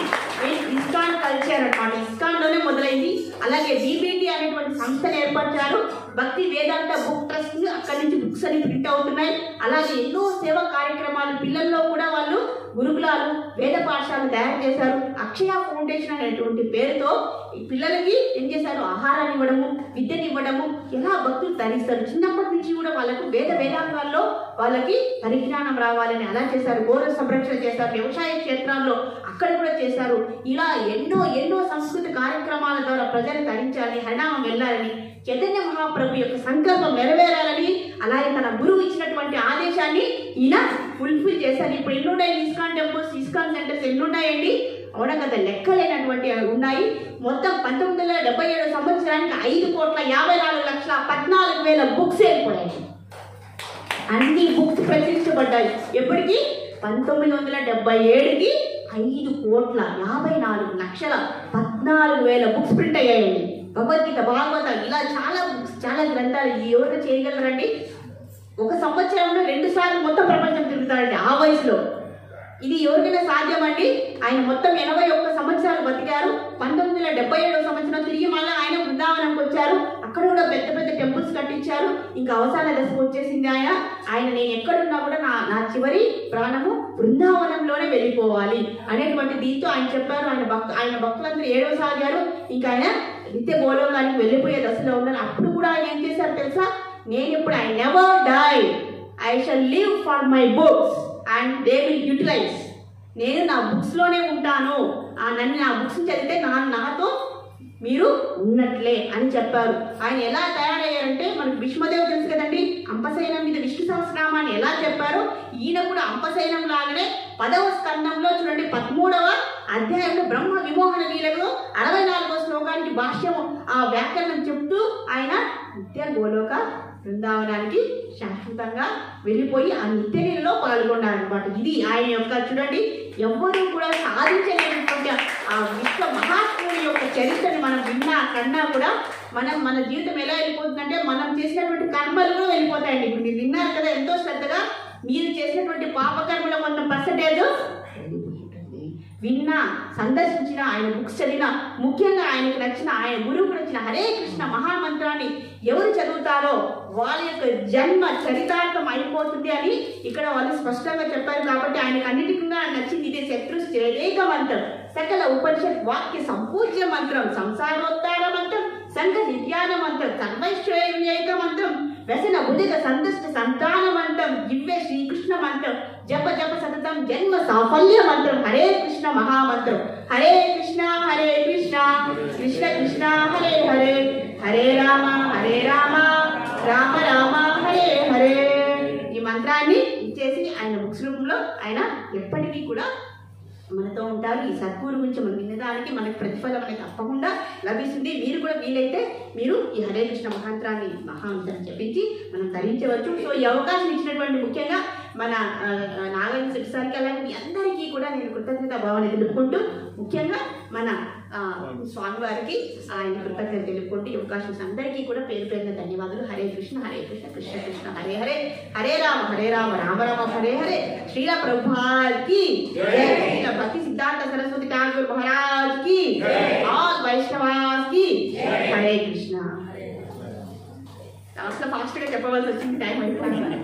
ISKCON culture అన్నమాట. ఇస్కాన్ లోనే మొదలైంది. అలాగే బీబీటీ అనేటువంటి సంస్థను ఏర్పరిచారు. భక్తి వేదాంత బుక్ ట్రస్ట్, అక్కడి నుంచి బుక్స్ అని ప్రింట్ అవుతున్నాయి. అలాగే ఎన్నో సేవా కార్యక్రమాలు, పిల్లల్లో కూడా వాళ్ళు గురుకులాలు, వేద పాఠశాలను తయారు చేశారు. అక్షయ ఫౌండేషన్ అనేటువంటి పేరుతో ఈ పిల్లలకి ఏం చేశారు, ఆహారాన్ని ఇవ్వడము, విద్యను ఇవ్వడము, ఎలా భక్తులు తరిస్తారు. చిన్నప్పటి నుంచి కూడా వాళ్ళకు వేదాంగాల్లో వాళ్ళకి పరిజ్ఞానం రావాలని అలా చేశారు. గోర సంరక్షణ చేశారు. వ్యవసాయ క్షేత్రాల్లో అక్కడ కూడా చేశారు. ఇలా ఎన్నో సంస్కృత కార్యక్రమాల ద్వారా ప్రజలు తరించాలని, హరినామం వెళ్ళాలని, చైతన్య మహాప్రభు యొక్క సంకల్పం నెరవేరాలని, అలాగే తన గురువు ఇచ్చినటువంటి ఆదేశాన్ని ఈయన ఫుల్ఫిల్ చేశారు. ఇప్పుడు ఎన్నున్నాయి ఇస్కాన్ టెంపుల్స్, ఇస్కాన్ సెంటర్స్ ఎన్నున్నాయండి, అవునా కదా, లెక్కలేనటువంటి ఉన్నాయి. మొత్తం 1977 సంవత్సరానికి 5,54,14,000 బుక్స్ ఏర్పడాయి. అన్ని బుక్స్ ప్రచురించబడ్డాయి. ఎప్పటికీ 1977కి 5,54,14,000 బుక్స్ ప్రింట్ అయ్యాయండి. భగవద్గీత, భాగవత, ఇలా చాలా బుక్స్, చాలా గ్రంథాలు. ఎవరు చేయగలరండి? ఒక సంవత్సరంలో 2 సార్లు మొత్తం ప్రపంచం తిరుగుతారండి ఆ వయసులో. ఇది ఎవరికైనా సాధ్యమండి? ఆయన మొత్తం 81 సంవత్సరాలు బతికారు. 1977 సంవత్సరం తిరిగి మళ్ళీ ఆయన బృందావనంకి వచ్చారు. అక్కడ కూడా పెద్ద టెంపుల్స్ కట్టించారు. ఇంకా అవసాన దశకు వచ్చేసింది ఆయన నేను ఎక్కడున్నా కూడా నా చివరి ప్రాణము బృందావనంలోనే వెళ్ళిపోవాలి అనేటువంటి దీంతో ఆయన చెప్పారు. ఆయన భక్తులందరూ ఏడవసాగారు. ఇంకా ఆయన నిత్య గోలోకానికి వెళ్ళిపోయే దశలో ఉన్నారు. అప్పుడు కూడా ఆయన ఏం చేశారు తెలుసా? నేను ఇప్పుడు I never die, I shall live for my books and they will utilize. నేను నా బుక్స్లోనే ఉంటాను, నన్ను నా బుక్స్ చదివితే నాతో మీరు ఉన్నట్లే అని చెప్పారు. ఆయన ఎలా తయారయ్యారంటే మనకు భీష్మదేవ్ తెలుసు కదండి, అంపశయనం మీద విష్ణు సహస్రనామాన్ని ఎలా చెప్పారో ఈయన కూడా అంపశయనం లాగానే 10వ స్కందంలో చూడండి 13వ అధ్యాయంలో బ్రహ్మ విమోహన లీలలో 64వ శ్లోకానికి భాష్యము వ్యాకరణం చెప్తూ ఆయన నిత్య గోలోక బృందావనానికి శాశ్వతంగా వెళ్ళిపోయి ఆ నిత్య లీలలో పాల్గొన్నారనమాట. ఇది ఆయన యొక్క చూడండి ఎవ్వరూ కూడా సాధించలేనటువంటి ఆ విశ్వ మహాత్ముడి యొక్క చరిత్రని మనం కన్నా కూడా మన జీవితం ఎలా వెళ్ళిపోతుందంటే మనం చేసినటువంటి కర్మలు కూడా వెళ్ళిపోతాయండి. ఇప్పుడు మీరు విన్నారు కదా ఎంతో శ్రద్ధగా, మీరు చేసినటువంటి పాపకర్మలో కొంత పర్సంటేజ్ విన్నా, సందర్శించిన, ఆయన బుక్స్ చదివిన, ముఖ్యంగా ఆయనకు నచ్చిన ఆయన గురువుకు నచ్చిన హరే కృష్ణ మహామంత్రాన్ని ఎవరు చదువుతారో వాళ్ళ యొక్క జన్మ చరితార్థం అయిపోతుంది అని ఇక్కడ వాళ్ళు స్పష్టంగా చెప్పారు. కాబట్టి ఆయనకు అన్నిటికన్నా నచ్చింది ఇదే శత్రుశ్రేరేక మంత్రం, సకల ఉపనిషత్ వాక్య సంపూజ్య మంత్రం, సంసారోద్ధార మంత్రం, సంఘ నిత్యాన మంత్రం, సర్వైశ్వర్యైక మంత్రం, వ్యసన బుధిక సంతుష్ట సంతాన మంత్రం, దివ్య శ్రీకృష్ణ మంత్రం, జప జప సతతం జన్మ సాఫల్య మంత్రం, హరే కృష్ణ మహామంత్రం. హరే కృష్ణ కృష్ణ కృష్ణ హరే హరే, హరే రామ రామ రామ హరే హరే. ఈ మంత్రాన్ని ఇచ్చేసి ఆయన బుక్స్ రూపంలో ఆయన ఎప్పటికీ కూడా మనతో ఉంటారు. ఈ సద్గురు గురించి మనం వినడానికి మనకి ప్రతిఫలం అనేది తప్పకుండా లభిస్తుంది. మీరు కూడా వీలైతే మీరు ఈ హరే కృష్ణ మహామంత్రాన్ని చెప్పించి మనం ధరించవచ్చు. సో ఈ అవకాశం ఇచ్చినటువంటి ముఖ్యంగా మన నాగేంద్ర శెట్టి సార్కి అలాగే మీ అందరికీ కూడా నేను కృతజ్ఞత భావన తెలుపుకుంటూ, ముఖ్యంగా మన స్వామివారికి ఆయన కృతజ్ఞత తెలుపుకుంటూ ఈ అవకాశం అందరికీ కూడా పేరు పేరున ధన్యవాదాలు. హరే కృష్ణ కృష్ణ కృష్ణ హరే హరే, హరే రామ రామ రామ హరే హరే. శ్రీల ప్రభుపాద్కి జై, శ్రీల భక్తి సిద్ధార్థ సరస్వతి ఠాకూర్ మహారాజ్ కి, ఆల్ వైష్ణవాస్ కి హరే కృష్ణ. లాస్ట్ లో ఫాస్ట్ గా చెప్పవలసి వచ్చింది, టైం అయిపోయింది.